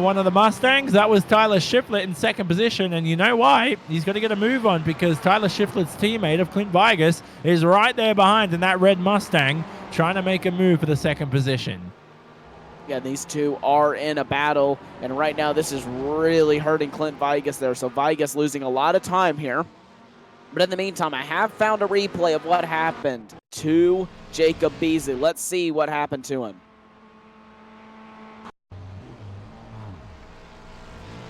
One of the Mustangs, that was Tyler Shiflett in second position, and you know why? He's got to get a move on because Tyler Shiflett's teammate of Clint Vigas is right there behind in that red Mustang trying to make a move for the second position. Yeah, these two are in a battle, and right now this is really hurting Clint Vigas there, so Vigas losing a lot of time here. But in the meantime, I have found a replay of what happened to Jacob Beasley. Let's see what happened to him.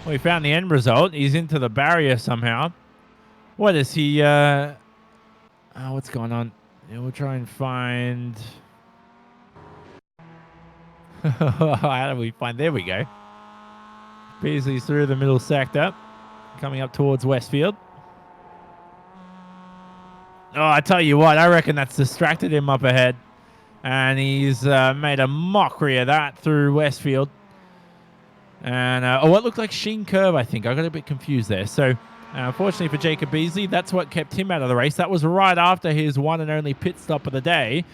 We found the end result. He's into the barrier somehow. What is he? What's going on? Yeah, we'll try and find... How do we find... There we go. Beasley's through the middle sector, coming up towards Westfield. Oh, I tell you what, I reckon that's distracted him up ahead. And he's made a mockery of that through Westfield. And what looked like Sheen Curve, I think. I got a bit confused there. So, unfortunately for Jacob Beasley, that's what kept him out of the race. That was right after his one and only pit stop of the day.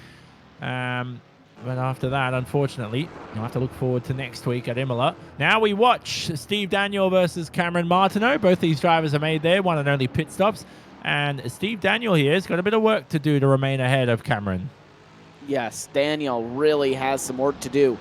But after that, unfortunately, you'll have to look forward to next week at Imola. Now we watch Steve Daniel versus Cameron Martineau. Both these drivers are made there, one and only pit stops. And Steve Daniel here has got a bit of work to do to remain ahead of Cameron. Yes, Daniel really has some work to do.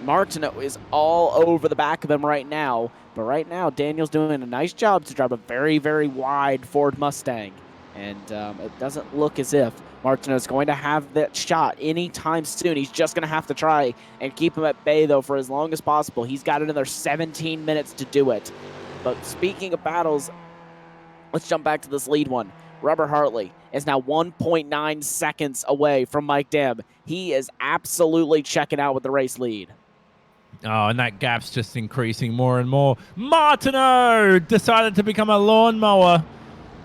Martineau is all over the back of him right now. But right now, Daniel's doing a nice job to drive a very, very wide Ford Mustang. And it doesn't look as if Martineau's going to have that shot anytime soon. He's just going to have to try and keep him at bay, though, for as long as possible. He's got another 17 minutes to do it. But speaking of battles, let's jump back to this lead one. Robert Hartley is now 1.9 seconds away from Mike Dam. He is absolutely checking out with the race lead. Oh, and that gap's just increasing more and more. Martineau decided to become a lawnmower,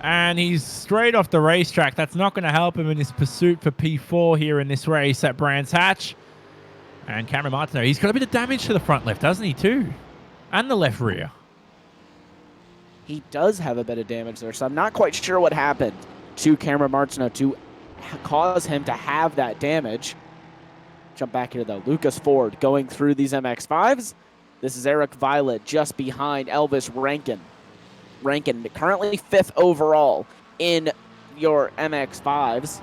and he's straight off the racetrack. That's not going to help him in his pursuit for P4 here in this race at Brands Hatch. And Cameron Martineau, he's got a bit of damage to the front left, doesn't he, too? And the left rear. He does have a bit of damage there, so I'm not quite sure what happened to Cameron Martineau to cause him to have that damage. Jump back here, though. Lucas Ford going through these MX-5s. This is Eric Violet just behind Elvis Rankin. Rankin currently 5th overall in your MX-5s.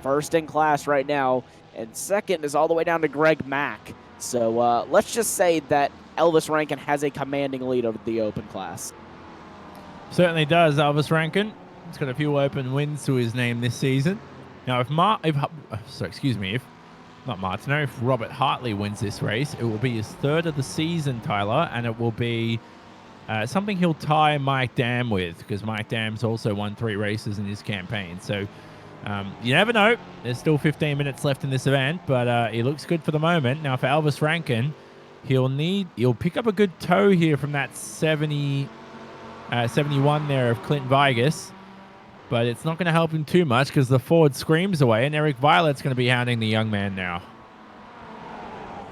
First in class right now. And second is all the way down to Greg Mack. So let's just say that Elvis Rankin has a commanding lead over the open class. Certainly does, Elvis Rankin. He's got a few open wins to his name this season. Now, if Robert Hartley wins this race, it will be his 3rd of the season, Tyler, and it will be something he'll tie Mike Dam with, because Mike Dam's also won 3 races in his campaign. So you never know. There's still 15 minutes left in this event, but it looks good for the moment. Now, for Elvis Rankin, he'll pick up a good tow here from that 71 there of Clint Vigas. But it's not going to help him too much because the Ford screams away, and Eric Violet's going to be hounding the young man now.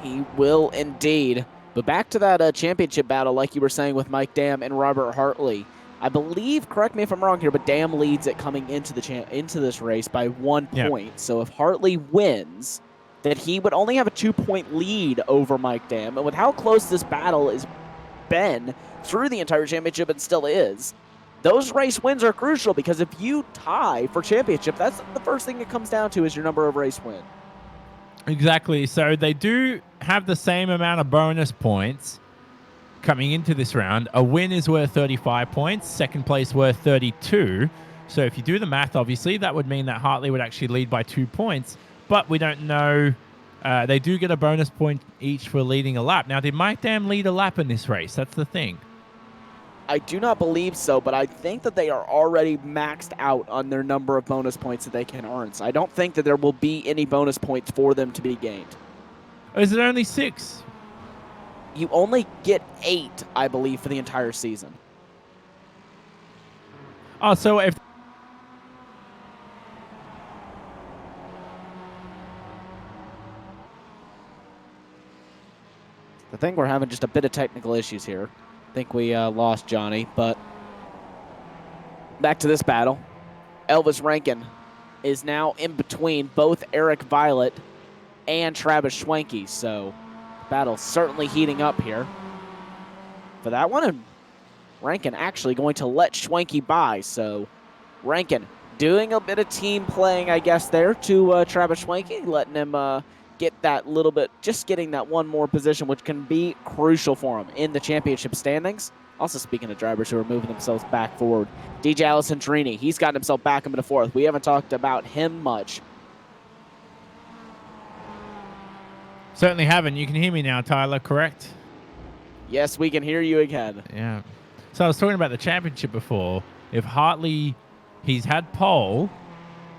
He will indeed. But back to that championship battle, like you were saying with Mike Dam and Robert Hartley. I believe, correct me if I'm wrong here, but Dam leads it coming into this race by 1 point. So if Hartley wins, that he would only have a 2-point lead over Mike Dam. And with how close this battle has been through the entire championship and still is, those race wins are crucial, because if you tie for championship, that's the first thing it comes down to, is your number of race wins. Exactly. So they do have the same amount of bonus points coming into this round. A win is worth 35 points. Second place worth 32. So if you do the math, obviously, that would mean that Hartley would actually lead by 2 points. But we don't know. They do get a bonus point each for leading a lap. Now, did Mike Dam lead a lap in this race? That's the thing. I do not believe so, but I think that they are already maxed out on their number of bonus points that they can earn. So I don't think that there will be any bonus points for them to be gained. Or is it only 6? You only get 8, I believe, for the entire season. Oh, so if... I think we're having just a bit of technical issues here. I think we lost Johnny, but back to this battle. Elvis Rankin is now in between both Eric Violet and Travis Schwenke, so the battle's certainly heating up here for that one, and Rankin actually going to let Schwenke by, so Rankin doing a bit of team playing, I guess, there to Travis Schwenke, letting him get that little bit, just getting that one more position, which can be crucial for him in the championship standings. Also, speaking of drivers who are moving themselves back forward, DJ Alessandrini, he's gotten himself back into fourth. We haven't talked about him much. Certainly haven't. You can hear me now, Tyler, correct? Yes, we can hear you again. Yeah. So I was talking about the championship before. If Hartley, he's had pole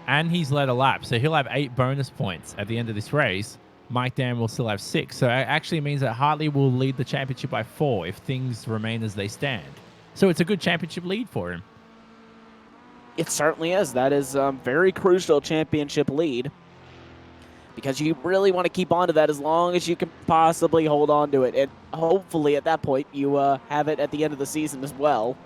and he's led a lap, so he'll have 8 bonus points at the end of this race. Mike Dam will still have 6. So it actually means that Hartley will lead the championship by 4 if things remain as they stand. So it's a good championship lead for him. It certainly is. That is a very crucial championship lead, because you really want to keep on to that as long as you can possibly hold on to it. And hopefully at that point you have it at the end of the season as well.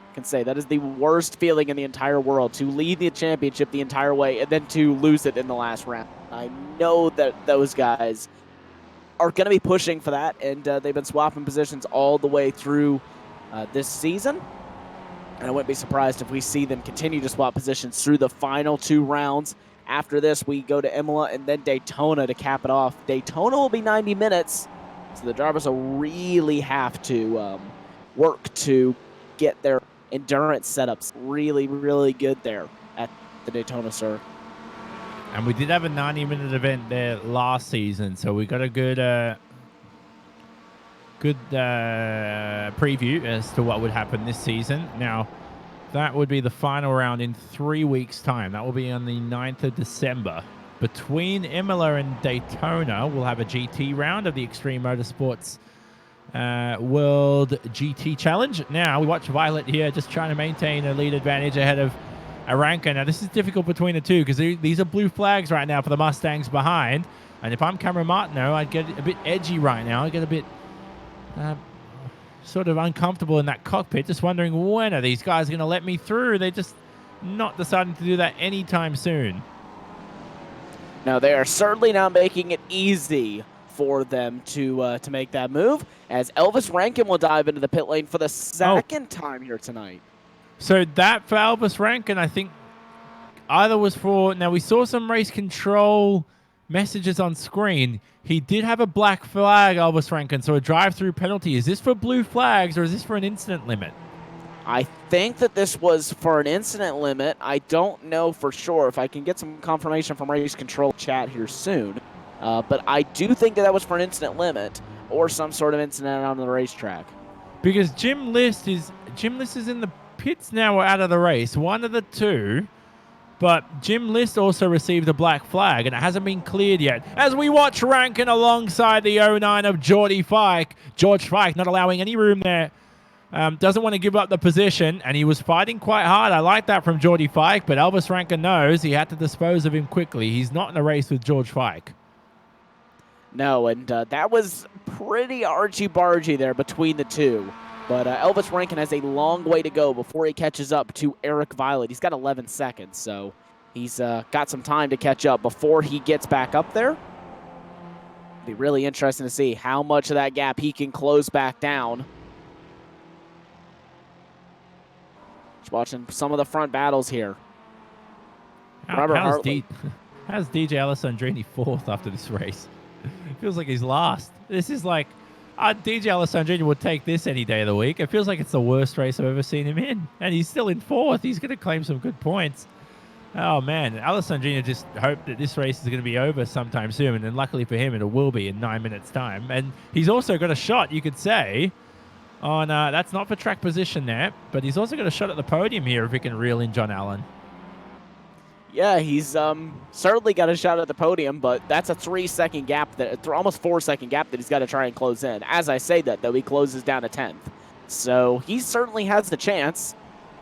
I can say that is the worst feeling in the entire world, to lead the championship the entire way and then to lose it in the last round. I know that those guys are going to be pushing for that, and they've been swapping positions all the way through this season. And I wouldn't be surprised if we see them continue to swap positions through the final 2 rounds. After this, we go to Imola and then Daytona to cap it off. Daytona will be 90 minutes, so the drivers will really have to work to get their endurance setups really, really good there at the Daytona Circuit. And we did have a 90-minute event there last season, so we got a good preview as to what would happen this season. Now, that would be the final round in 3 weeks' time. That will be on the 9th of December. Between Imola and Daytona, we'll have a GT round of the Extreme Motorsports World GT Challenge. Now, we watch Violet here just trying to maintain a lead advantage ahead of Aranka. Now, this is difficult between the two because these are blue flags right now for the Mustangs behind. And if I'm Cameron Martineau, I'd get a bit edgy right now. I'd get a bit sort of uncomfortable in that cockpit, just wondering, when are these guys going to let me through? They're just not deciding to do that anytime soon. No, they are certainly not making it easy for them to make that move, as Elvis Rankin will dive into the pit lane for the second time here tonight. So that for Elvis Rankin, I think either was for... Now, we saw some race control messages on screen. He did have a black flag, Elvis Rankin, so a drive-through penalty. Is this for blue flags or is this for an incident limit? I think that this was for an incident limit. I don't know for sure. If I can get some confirmation from race control chat here soon. But I do think that was for an incident limit or some sort of incident on the racetrack. Because Jim List is in the pits now or out of the race. One of the two. But Jim List also received a black flag, and it hasn't been cleared yet. As we watch Rankin alongside the 09 of George Fike. George Fike not allowing any room there. Doesn't want to give up the position, and he was fighting quite hard. I like that from Geordie Fike, but Elvis Rankin knows he had to dispose of him quickly. He's not in a race with George Fike. No, and that was pretty argy-bargy there between the two. But Elvis Rankin has a long way to go before he catches up to Eric Violet. He's got 11 seconds, so he's got some time to catch up before he gets back up there. It'll be really interesting to see how much of that gap he can close back down. Just watching some of the front battles here. How's DJ Alessandrini fourth after this race? It feels like he's last. This is like, DJ Alessandrini would take this any day of the week. It feels like it's the worst race I've ever seen him in. And he's still in fourth. He's going to claim some good points. Oh, man. Alessandrini just hoped that this race is going to be over sometime soon. And luckily for him, it will be in 9 minutes' time. And he's also got a shot, you could say, on that's not for track position there. But he's also got a shot at the podium here if he can reel in John Allen. Yeah, he's certainly got a shot at the podium, but that's a 3-second gap, almost 4-second gap that he's got to try and close in. As I say that, though, he closes down to 10th. So he certainly has the chance.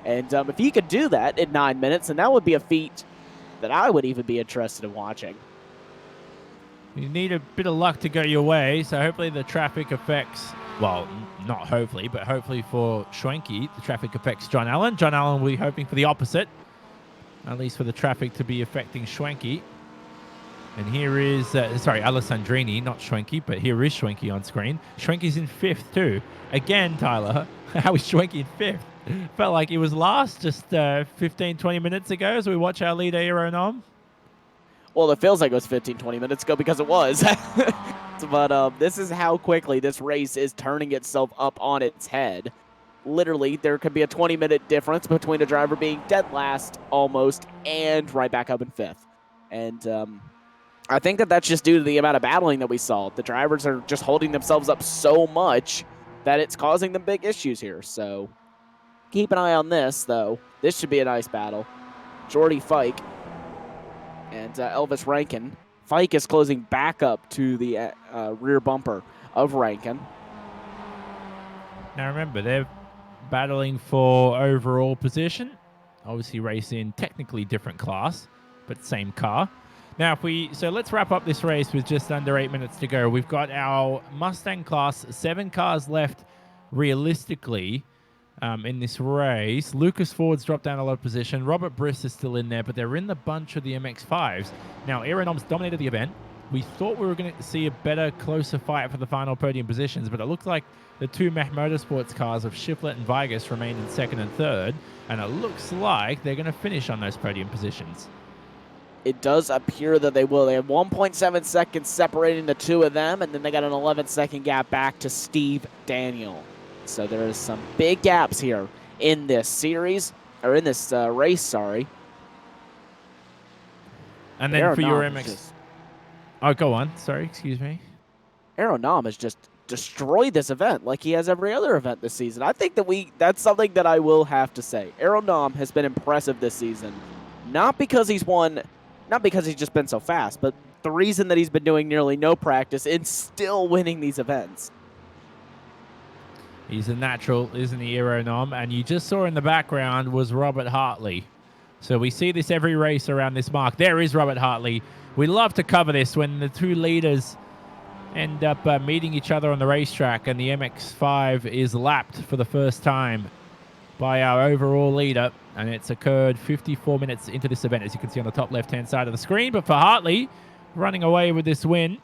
And if he could do that in 9 minutes, then that would be a feat that I would even be interested in watching. You need a bit of luck to go your way, so hopefully the traffic affects, well, not hopefully, but hopefully for Schwenke, the traffic affects John Allen. John Allen will be hoping for the opposite. At least for the traffic to be affecting Schwenke. And here is, Alessandrini, not Schwenke, but here is Schwenke on screen. Schwenke's in 5th too. Again, Tyler, how is Schwenke in 5th? Felt like he was last just 15, 20 minutes ago as we watch our leader, Aeronom. Well, it feels like it was 15, 20 minutes ago because it was. But this is how quickly this race is turning itself up on its head. Literally, there could be a 20-minute difference between a driver being dead last almost and right back up in 5th. And I think that that's just due to the amount of battling that we saw. The drivers are just holding themselves up so much that it's causing them big issues here. So keep an eye on this, though. This should be a nice battle. Jordy Fike and Elvis Rankin. Fike is closing back up to the rear bumper of Rankin. Now remember, they're battling for overall position. Obviously racing technically different class, but same car. Now, so let's wrap up this race with just under 8 minutes to go. We've got our Mustang class, 7 cars left realistically in this race. Lucas Ford's dropped down a lot of position. Robert Briss is still in there, but they're in the bunch of the MX-5s. Now, Aeronom's dominated the event. We thought we were going to see a better, closer fight for the final podium positions, but it looks like the 2 Mech Motorsports cars of Shiflett and Vigas remain in 2nd and 3rd, and it looks like they're going to finish on those podium positions. It does appear that they will. They have 1.7 seconds separating the two of them, and then they got an 11-second gap back to Steve Daniel. So there is some big gaps here in this series, or in this race, sorry. And then for your MX... Oh, go on. Sorry, excuse me. Aeronom has just destroyed this event like he has every other event this season. I think that that's something that I will have to say. Aeronom has been impressive this season. Not because he's won, not because he's just been so fast, but the reason that he's been doing nearly no practice and still winning these events. He's a natural, isn't he, Aeronom? And you just saw in the background was Robert Hartley. So we see this every race around this mark. There is Robert Hartley. We love to cover this when the two leaders end up meeting each other on the racetrack and the MX-5 is lapped for the first time by our overall leader. And it's occurred 54 minutes into this event, as you can see on the top left-hand side of the screen. But for Hartley, running away with this win,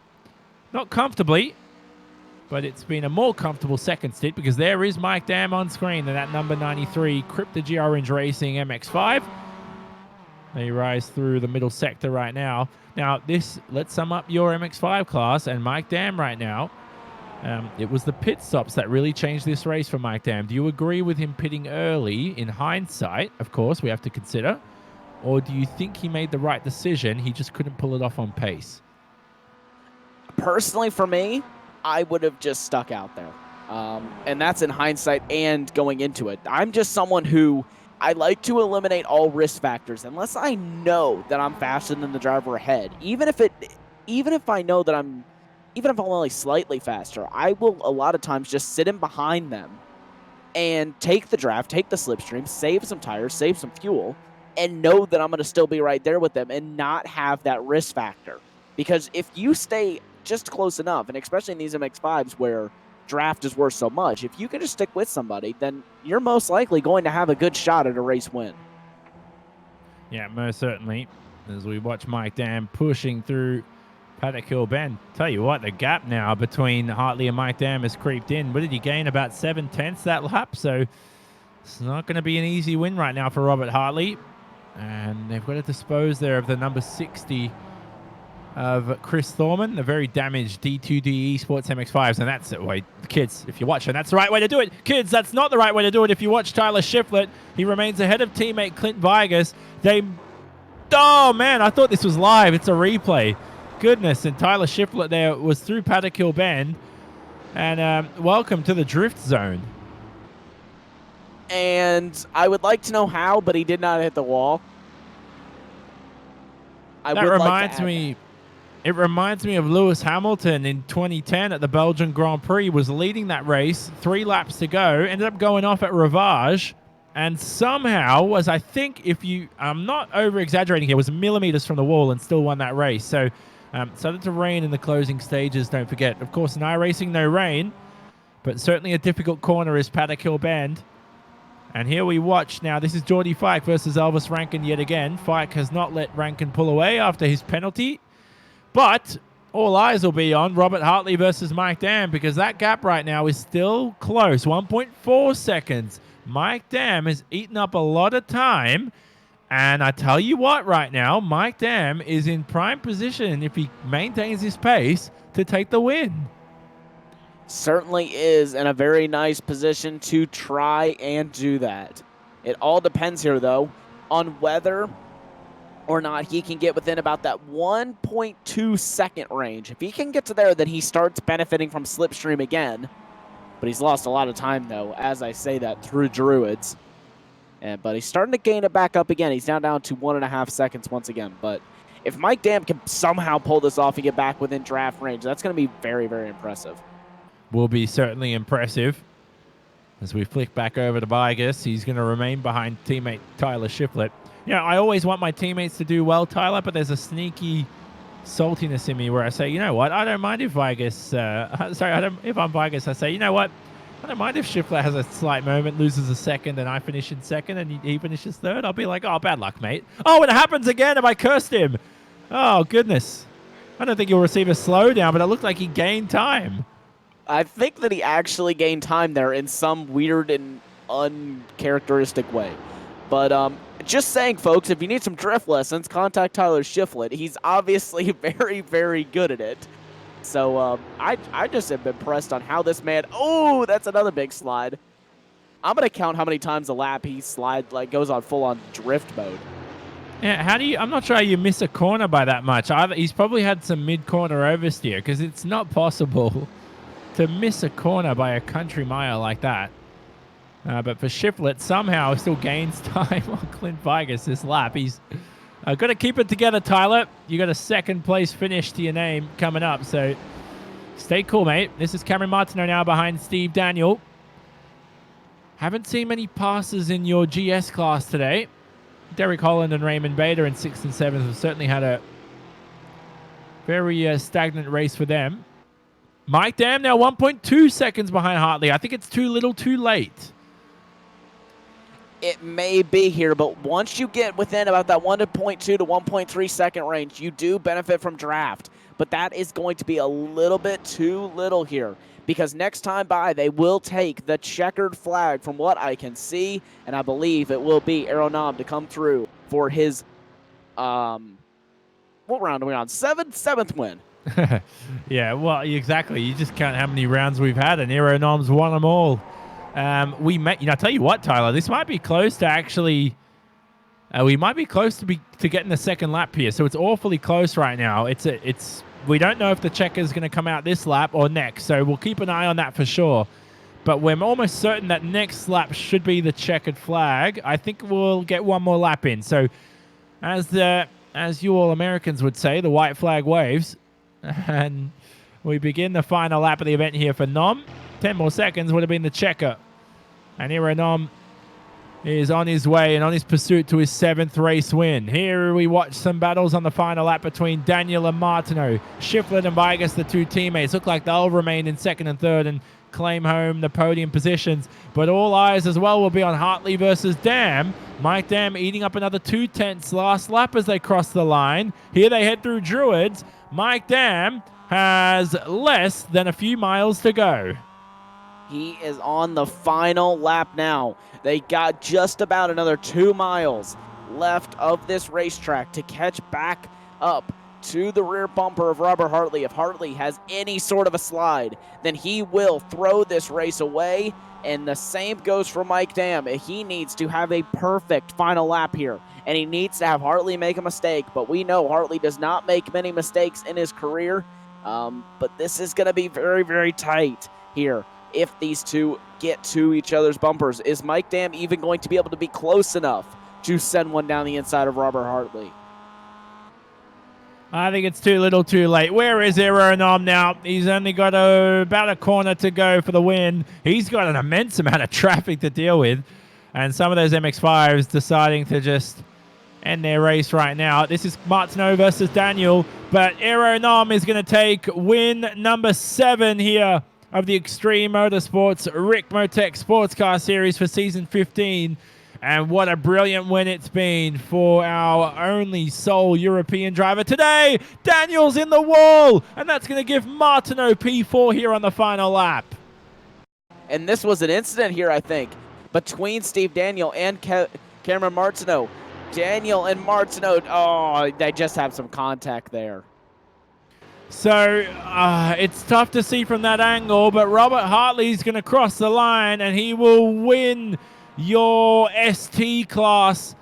not comfortably, but it's been a more comfortable second stint because there is Mike Dam on screen and that number 93 Crypto-G Orange Racing MX-5. They rise through the middle sector right now. Now, let's sum up your MX-5 class and Mike Dam right now. It was the pit stops that really changed this race for Mike Dam. Do you agree with him pitting early in hindsight? Of course, we have to consider. Or do you think he made the right decision? He just couldn't pull it off on pace. Personally, for me, I would have just stuck out there. And that's in hindsight and going into it. I'm just someone who... I like to eliminate all risk factors unless I know that I'm faster than the driver ahead. Even if I know that I'm only slightly faster, I will a lot of times just sit in behind them and take the draft, take the slipstream, save some tires, save some fuel, and know that I'm going to still be right there with them and not have that risk factor. Because if you stay just close enough, and especially in these MX-5s where draft is worth so much. If you can just stick with somebody, then you're most likely going to have a good shot at a race win. Yeah, most certainly. As we watch Mike Dam pushing through Paddock Hill Bend. Tell you what, the gap now between Hartley and Mike Dam has creeped in. What did he gain? About 7/10 that lap. So it's not going to be an easy win right now for Robert Hartley. And they've got to dispose there of the number 60 of Chris Thorman, the very damaged D2DE Sports MX-5s. And that's the way, kids, if you're watching, that's the right way to do it. Kids, that's not the right way to do it. If you watch Tyler Shiflett, he remains ahead of teammate Clint Vigas. Oh, man, I thought this was live. It's a replay. Goodness, and Tyler Shiflett there was through Paddock Hill Bend. And welcome to the drift zone. And I would like to know how, but he did not hit the wall. It reminds me of Lewis Hamilton in 2010 at the Belgian Grand Prix. Was leading that race, 3 laps to go, ended up going off at Rivage, and somehow was, I think, I'm not over-exaggerating here, was millimeters from the wall and still won that race. So started to rain in the closing stages, don't forget. Of course, in iRacing, no rain, but certainly a difficult corner is Paddock Hill Bend. And here we watch now. This is Geordie Fike versus Elvis Rankin yet again. Fike has not let Rankin pull away after his penalty. But all eyes will be on Robert Hartley versus Mike Dam, because that gap right now is still close. 1.4 seconds. Mike Dam has eaten up a lot of time. And I tell you what right now, Mike Dam is in prime position, if he maintains his pace, to take the win. Certainly is in a very nice position to try and do that. It all depends here, though, on whether or not he can get within about that 1.2 second range. If he can get to there, then he starts benefiting from slipstream again. But he's lost a lot of time, though, as I say that, through Druids. But he's starting to gain it back up again. He's now down to 1.5 seconds once again. But if Mike Dam can somehow pull this off and get back within draft range, that's going to be very, very impressive. Will be certainly impressive. As we flick back over to Vigas, he's going to remain behind teammate Tyler Shiflett. You know, I always want my teammates to do well, Tyler, but there's a sneaky saltiness in me where I say, you know what, I don't mind if Vigas, if I'm Vigas, I say, you know what, I don't mind if Shiflett has a slight moment, loses a second, and I finish in second, and he finishes third. I'll be like, oh, bad luck, mate. Oh, it happens again, and I cursed him. Oh, goodness. I don't think he'll receive a slowdown, but it looked like he gained time. I think that he actually gained time there in some weird and uncharacteristic way. But just saying, folks, if you need some drift lessons, contact Tyler Shiflett. He's obviously very, very good at it. So I just have been impressed on how this man... Oh, that's another big slide. I'm going to count how many times a lap he goes on full-on drift mode. Yeah, I'm not sure how you miss a corner by that much. He's probably had some mid-corner oversteer, because it's not possible to miss a corner by a country mile like that. But for Shiflett, somehow still gains time on Clint Vigas this lap. He's got to keep it together, Tyler. You got a second place finish to your name coming up, so stay cool, mate. This is Cameron Martineau now behind Steve Daniel. Haven't seen many passes in your GS class today. Derek Holland and Raymond Bader in 6th and 7th have certainly had a very stagnant race for them. Mike Dam now 1.2 seconds behind Hartley. I think it's too little too late. It may be here, but once you get within about that 1.2 to 1.3 second range, you do benefit from draft. But that is going to be a little bit too little here, because next time by, they will take the checkered flag from what I can see, and I believe it will be Aeronom to come through for his, what round are we on? Seventh win. Yeah, well, exactly. You just count how many rounds we've had, and Aeronom's won them all. I'll tell you what, Tyler, this might be close to actually, we might be close to getting the second lap here. So it's awfully close right now. We don't know if the checker is going to come out this lap or next. So we'll keep an eye on that for sure. But we're almost certain that next lap should be the checkered flag. I think we'll get one more lap in. So as you all Americans would say, the white flag waves. And we begin the final lap of the event here for Nom. 10 more seconds would have been the checker. And here Nom is on his way and on his pursuit to his 7th race win. Here we watch some battles on the final lap between Daniel and Martineau. Shiflett and Vigas, the two teammates, look like they'll remain in 2nd and 3rd. And claim home the podium positions. But all eyes as well will be on Hartley versus Dam. Mike Dam eating up another 2/10 last lap as they cross the line. Here they head through Druids. Mike Dam has less than a few miles to go. He is on the final lap now. They got just about another 2 miles left of this racetrack to catch back up to the rear bumper of Robert Hartley. If Hartley has any sort of a slide, then he will throw this race away. And the same goes for Mike Dam. He needs to have a perfect final lap here, and he needs to have Hartley make a mistake. But we know Hartley does not make many mistakes in his career. But this is going to be very, very tight here if these two get to each other's bumpers. Is Mike Dam even going to be able to be close enough to send one down the inside of Robert Hartley? I think it's too little too late. Where is Aeronom now? He's only got about a corner to go for the win. He's got an immense amount of traffic to deal with. And some of those MX-5s deciding to just end their race right now. This is Martineau versus Daniel. But Aeronom is going to take win number 7 here of the Extreme Motorsports Ricmotech Sports Car Series for Season 15. And what a brilliant win it's been for our only sole European driver today. Daniel's in the wall, and that's going to give Martineau P4 here on the final lap. And this was an incident here, I think, between Steve Daniel and Cameron Martineau. Daniel and Martineau, oh, they just have some contact there. So it's tough to see from that angle, but Robert Hartley's going to cross the line, and he will win your ST class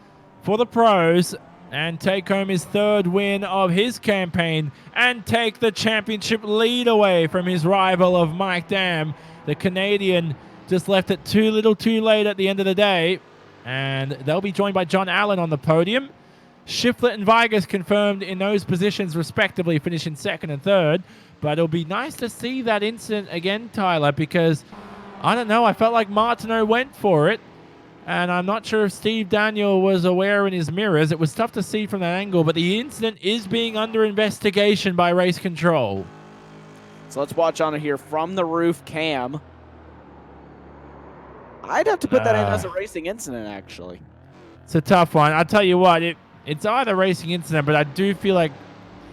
for the pros and take home his 3rd win of his campaign and take the championship lead away from his rival of Mike Dam. The Canadian just left it too little too late at the end of the day, and they'll be joined by John Allen on the podium. Shiflett and Vigas confirmed in those positions respectively, finishing 2nd and 3rd. But it'll be nice to see that incident again, Tyler, because I don't know, I felt like Martineau went for it. And I'm not sure if Steve Daniel was aware in his mirrors. It was tough to see from that angle, but the incident is being under investigation by race control. So let's watch on it here from the roof cam. I'd have to put that in as a racing incident, actually. It's a tough one. I'll tell you what, it's either racing incident, but I do feel like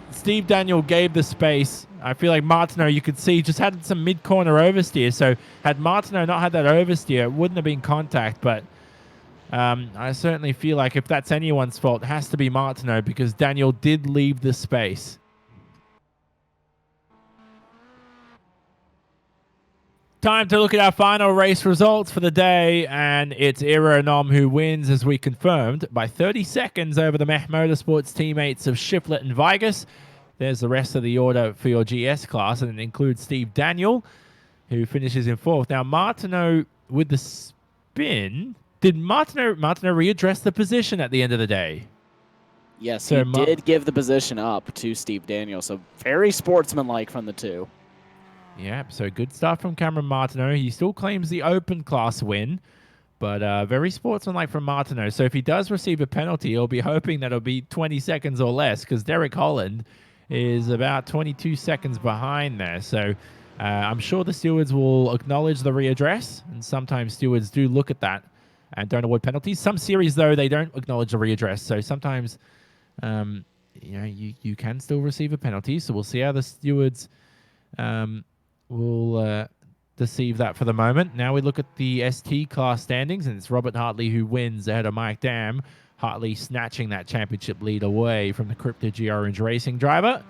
Steve Daniel gave the space. I feel like Martineau, you could see, just had some mid-corner oversteer. So had Martineau not had that oversteer, it wouldn't have been contact, but I certainly feel like if that's anyone's fault, it has to be Martineau because Daniel did leave the space. Time to look at our final race results for the day, and it's Aeronom who wins, as we confirmed, by 30 seconds over the Mech Motorsports teammates of Shiflett and Vigas. There's the rest of the order for your GS class, and it includes Steve Daniel, who finishes in 4th. Now, Martineau with the spin. Did Martineau readdress the position at the end of the day? Yes, so he did give the position up to Steve Daniel, so very sportsmanlike from the two. Yeah, so good stuff from Cameron Martineau. He still claims the open class win, but very sportsmanlike from Martineau. So if he does receive a penalty, he'll be hoping that it'll be 20 seconds or less because Derek Holland is about 22 seconds behind there. So I'm sure the stewards will acknowledge the readdress, and sometimes stewards do look at that and don't award penalties. Some series, though, they don't acknowledge the readdress. So sometimes, you can still receive a penalty. So we'll see how the stewards will deceive that for the moment. Now we look at the ST class standings, and it's Robert Hartley who wins ahead of Mike Dam. Hartley snatching that championship lead away from the Crypto G Orange Racing driver.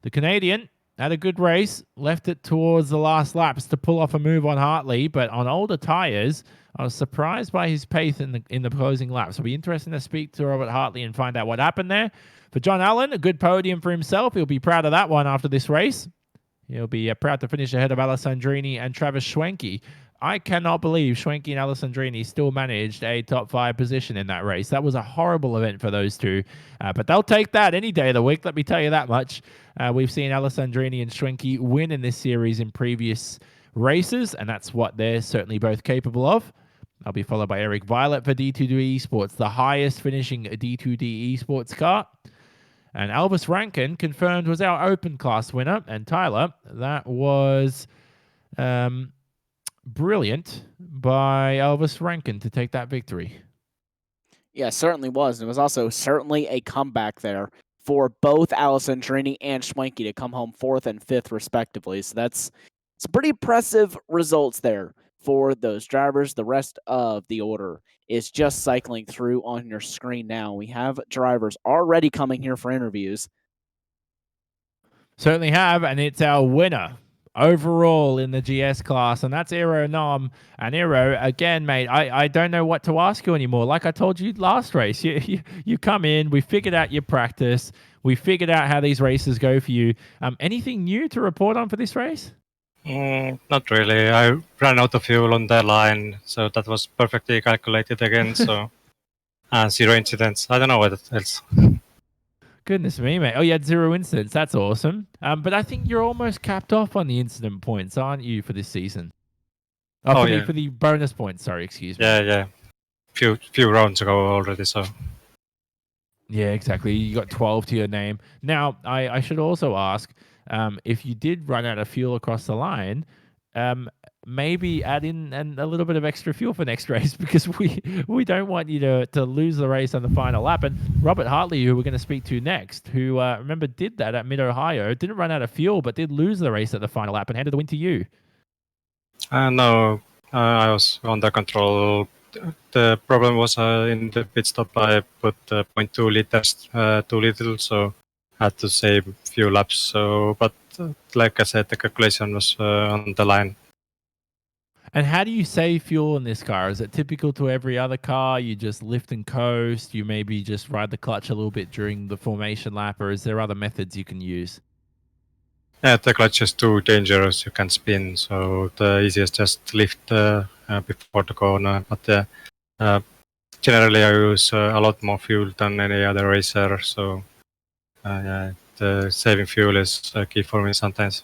The Canadian had a good race, left it towards the last laps to pull off a move on Hartley, but on older tires, I was surprised by his pace in the closing laps. It'll be interesting to speak to Robert Hartley and find out what happened there. For John Allen, a good podium for himself. He'll be proud of that one after this race. He'll be proud to finish ahead of Alessandrini and Travis Schwenke. I cannot believe Schwenke and Alessandrini still managed a top 5 position in that race. That was a horrible event for those two, but they'll take that any day of the week, let me tell you that much. We've seen Alessandrini and Schwenke win in this series in previous races, and that's what they're certainly both capable of. I'll be followed by Eric Violet for D2D Esports, the highest finishing D2D Esports car. And Elvis Rankin confirmed was our open class winner. And Tyler, that was brilliant by Elvis Rankin to take that victory. Yeah, certainly was. And it was also certainly a comeback there for both Allison Trini and Schwenke to come home 4th and 5th, respectively. So that's some pretty impressive results there for those drivers. The rest of the order is just cycling through on your screen now. We have drivers already coming here for interviews. Certainly have, and it's our winner overall in the GS class, and that's Eero Nom. And Eero, again, mate, I don't know what to ask you anymore. Like I told you last race, you come in, we figured out your practice, we figured out how these races go for you. Anything new to report on for this race? Not really. I ran out of fuel on the line, so that was perfectly calculated again. So, and 0 incidents. I don't know what else. Goodness me, mate. Oh, you had 0 incidents. That's awesome. But I think you're almost capped off on the incident points, aren't you, for this season? Oh, for yeah. for the bonus points. Sorry, excuse me. Yeah. Few rounds ago already. So. Yeah, exactly. You got 12 to your name. Now, I should also ask, if you did run out of fuel across the line, maybe add in a little bit of extra fuel for next race, because we don't want you to lose the race on the final lap. And Robert Hartley, who we're going to speak to next, who remember did that at Mid-Ohio, didn't run out of fuel, but did lose the race at the final lap and handed the win to you. No, I was under control. The problem was in the pit stop. I put 0.2 liters too little, so I had to save a few laps. So, but like I said, the calculation was on the line. And how do you save fuel in this car? Is it typical to every other car? You just lift and coast? You maybe just ride the clutch a little bit during the formation lap, or is there other methods you can use? Yeah, the clutch is too dangerous. You can spin, so the easiest just lift before the corner. But generally, I use a lot more fuel than any other racer. So yeah, the saving fuel is key for me sometimes.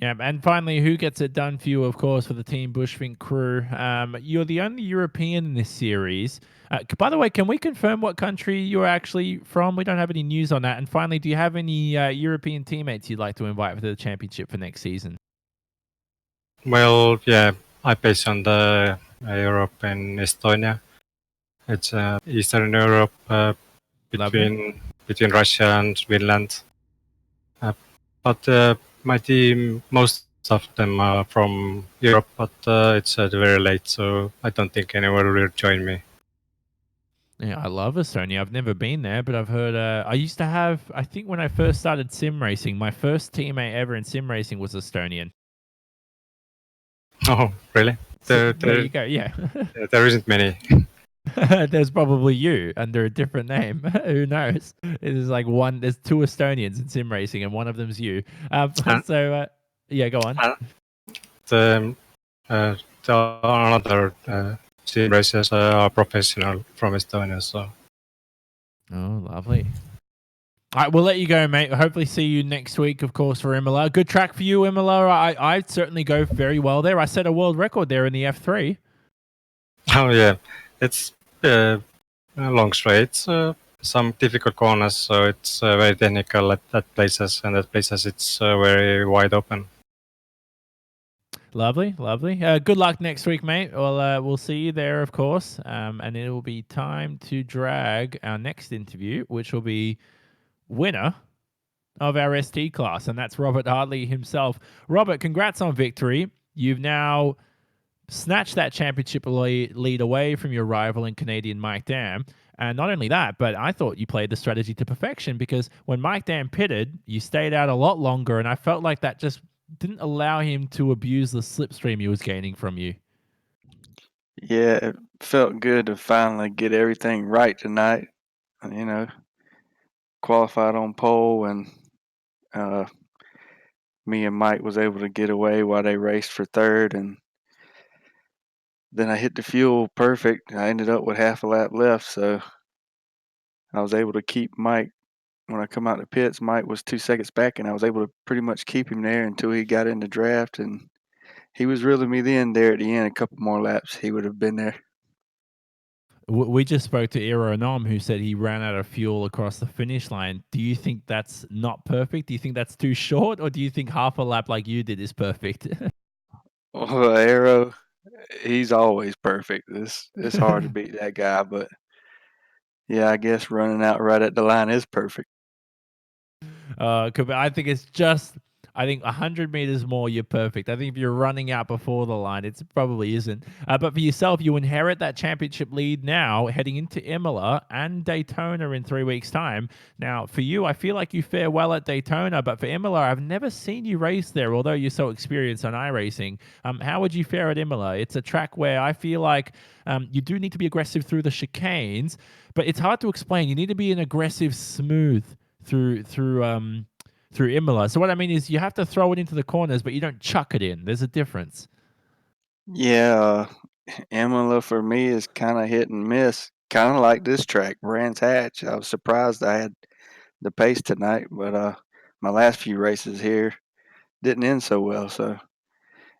Yeah, and finally, who gets it done for you, of course, for the Team Bushfink crew. You're the only European in this series. By the way, can we confirm what country you're actually from? We don't have any news on that. And finally, do you have any European teammates you'd like to invite for the championship for next season? Well, yeah, I base on the Europe and Estonia. It's Eastern Europe between Russia and Finland. But my team, most of them are from Europe, but it's very late, so I don't think anyone will join me. Yeah, I love Estonia. I've never been there, but I've heard. I used to have. I think when I first started sim racing, my first teammate ever in sim racing was Estonian. Oh, really? So there you go. Yeah. There isn't many. There's probably you under a different name. Who knows? There's like one. There's 2 Estonians in sim racing, and one of them's you. So yeah, go on. The another sim racers are professional from Estonia, so. Oh, lovely. All right, we'll let you go, mate. Hopefully see you next week, of course, for Imola. Good track for you, Imola. I certainly go very well there. I set a world record there in the F3. Oh, yeah. It's long straights, some difficult corners, so it's very technical at places, and at places it's very wide open. Lovely. Good luck next week, mate. We'll see you there, of course. And it will be time to drag our next interview, which will be winner of our ST class, and that's Robert Hartley himself. Robert, congrats on victory. You've now snatched that championship lead away from your rival in Canadian Mike Dam. And not only that, but I thought you played the strategy to perfection, because when Mike Dam pitted, you stayed out a lot longer, and I felt like that just didn't allow him to abuse the slipstream he was gaining from you. Yeah, it felt good to finally get everything right tonight. You know, qualified on pole, and me and Mike was able to get away while they raced for third, and then I hit the fuel perfect. I ended up with half a lap left, so I was able to keep Mike. When I come out the pits, Mike was 2 seconds back, and I was able to pretty much keep him there until he got in the draft, and he was reeling me in there at the end. A couple more laps, he would have been there. We just spoke to Eero Nom, who said he ran out of fuel across the finish line. Do you think that's not perfect? Do you think that's too short, or do you think half a lap like you did is perfect? Well, Arrow, he's always perfect. It's hard to beat that guy, but yeah, I guess running out right at the line is perfect. I think it's just, I think 100 meters more, you're perfect. I think if you're running out before the line, it probably isn't. But for yourself, you inherit that championship lead now heading into Imola and Daytona in 3 weeks' time. Now, for you, I feel like you fare well at Daytona, but for Imola, I've never seen you race there, although you're so experienced on iRacing. How would you fare at Imola? It's a track where I feel like you do need to be aggressive through the chicanes, but it's hard to explain. You need to be an aggressive, smooth through Imola. So what I mean is you have to throw it into the corners, but you don't chuck it in. There's a difference. Yeah, Imola for me is kind of hit and miss, kind of like this track, Brands Hatch. I was surprised I had the pace tonight, but my last few races here didn't end so well. So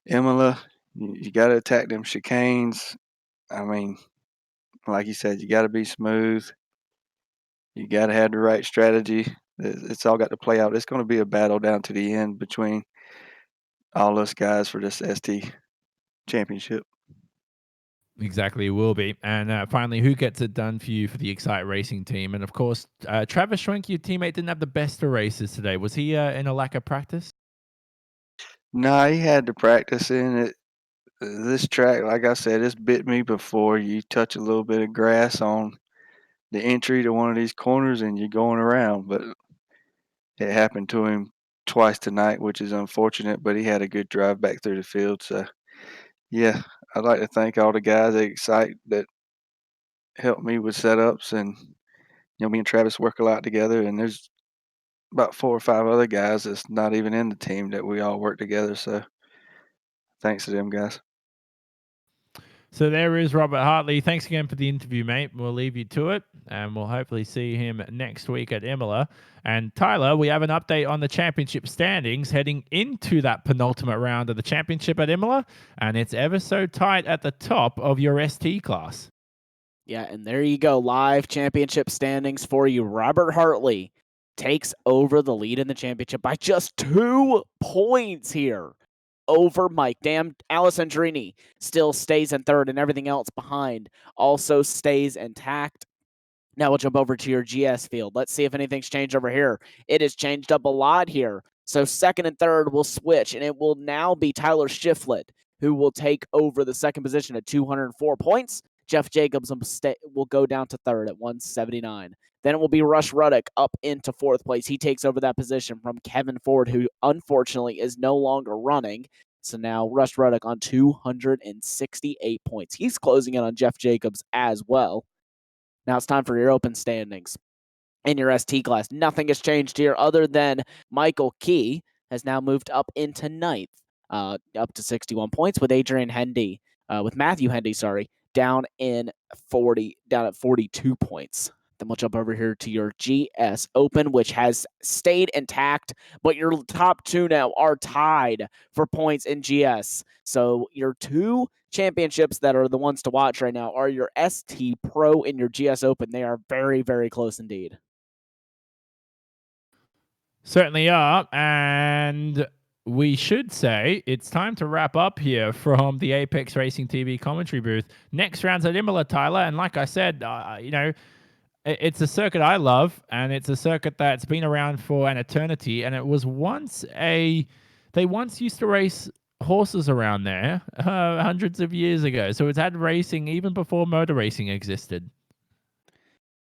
Imola, you got to attack them chicanes. I mean, like you said, you got to be smooth. You got to have the right strategy. It's all got to play out. It's going to be a battle down to the end between all us guys for this ST championship. Exactly, it will be. And finally, who gets it done for you for the Excite Racing team? And of course, Travis Schwenk, your teammate, didn't have the best of races today. Was he in a lack of practice? No, he had to practice in it. This track, like I said, it's bit me before. You touch a little bit of grass on the entry to one of these corners and you're going around. But it happened to him twice tonight, which is unfortunate, but he had a good drive back through the field. So, yeah, I'd like to thank all the guys at Excite that helped me with setups. And, me and Travis work a lot together. And there's about 4 or 5 other guys that's not even in the team that we all work together. So, thanks to them guys. So there is Robert Hartley. Thanks again for the interview, mate. We'll leave you to it, and we'll hopefully see him next week at Imola. And Tyler, we have an update on the championship standings heading into that penultimate round of the championship at Imola, and it's ever so tight at the top of your ST class. Yeah, and there you go. Live championship standings for you. Robert Hartley takes over the lead in the championship by just 2 points here over Mike. Damn, Alessandrini still stays in third, and everything else behind also stays intact. Now we'll jump over to your GS field. Let's see if anything's changed over here. It has changed up a lot here. So second and third will switch, and it will now be Tyler Shiflett who will take over the second position at 204 points. Jeff Jacobs will go down to third at 179. Then it will be Rush Ruddock up into fourth place. He takes over that position from Kevin Ford, who unfortunately is no longer running. So now Rush Ruddock on 268 points. He's closing in on Jeff Jacobs as well. Now it's time for your open standings. In your ST class, nothing has changed here other than Michael Key has now moved up into ninth, up to 61 points with Matthew Hendy, down at 42 points. Then we'll jump over here to your GS Open, which has stayed intact, but your top 2 now are tied for points in GS. So your 2 championships that are the ones to watch right now are your ST Pro and your GS Open. They are very, very close indeed. Certainly are. And we should say it's time to wrap up here from the Apex Racing TV commentary booth. Next round's at Imola, Tyler. And like I said, it's a circuit I love, and it's a circuit that's been around for an eternity. And it was they once used to race horses around there hundreds of years ago. So it's had racing even before motor racing existed.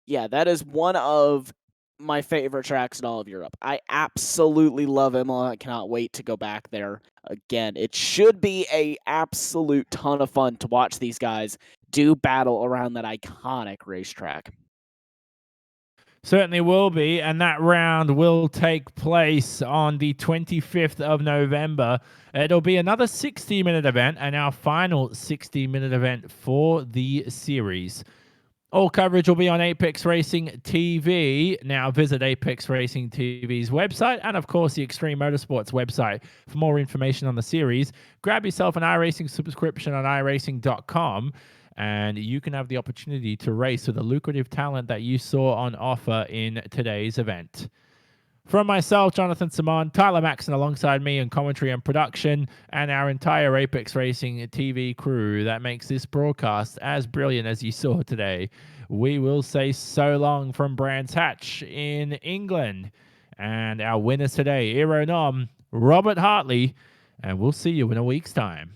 Yeah, that is one of my favorite tracks in all of Europe. I absolutely love Imola. I cannot wait to go back there again. It should be a absolute ton of fun to watch these guys do battle around that iconic racetrack. Certainly will be, and that round will take place on the 25th of November. It'll be another 60-minute event and our final 60-minute event for the series. All coverage will be on Apex Racing TV. Now visit Apex Racing TV's website and, of course, the Extreme Motorsports website for more information on the series. Grab yourself an iRacing subscription on iRacing.com, and you can have the opportunity to race with the lucrative talent that you saw on offer in today's event. From myself, Jonathan Simon, Tyler Maxon alongside me in commentary and production, and our entire Apex Racing TV crew that makes this broadcast as brilliant as you saw today, we will say so long from Brands Hatch in England. And our winners today, Iro Nom, Robert Hartley, and we'll see you in a week's time.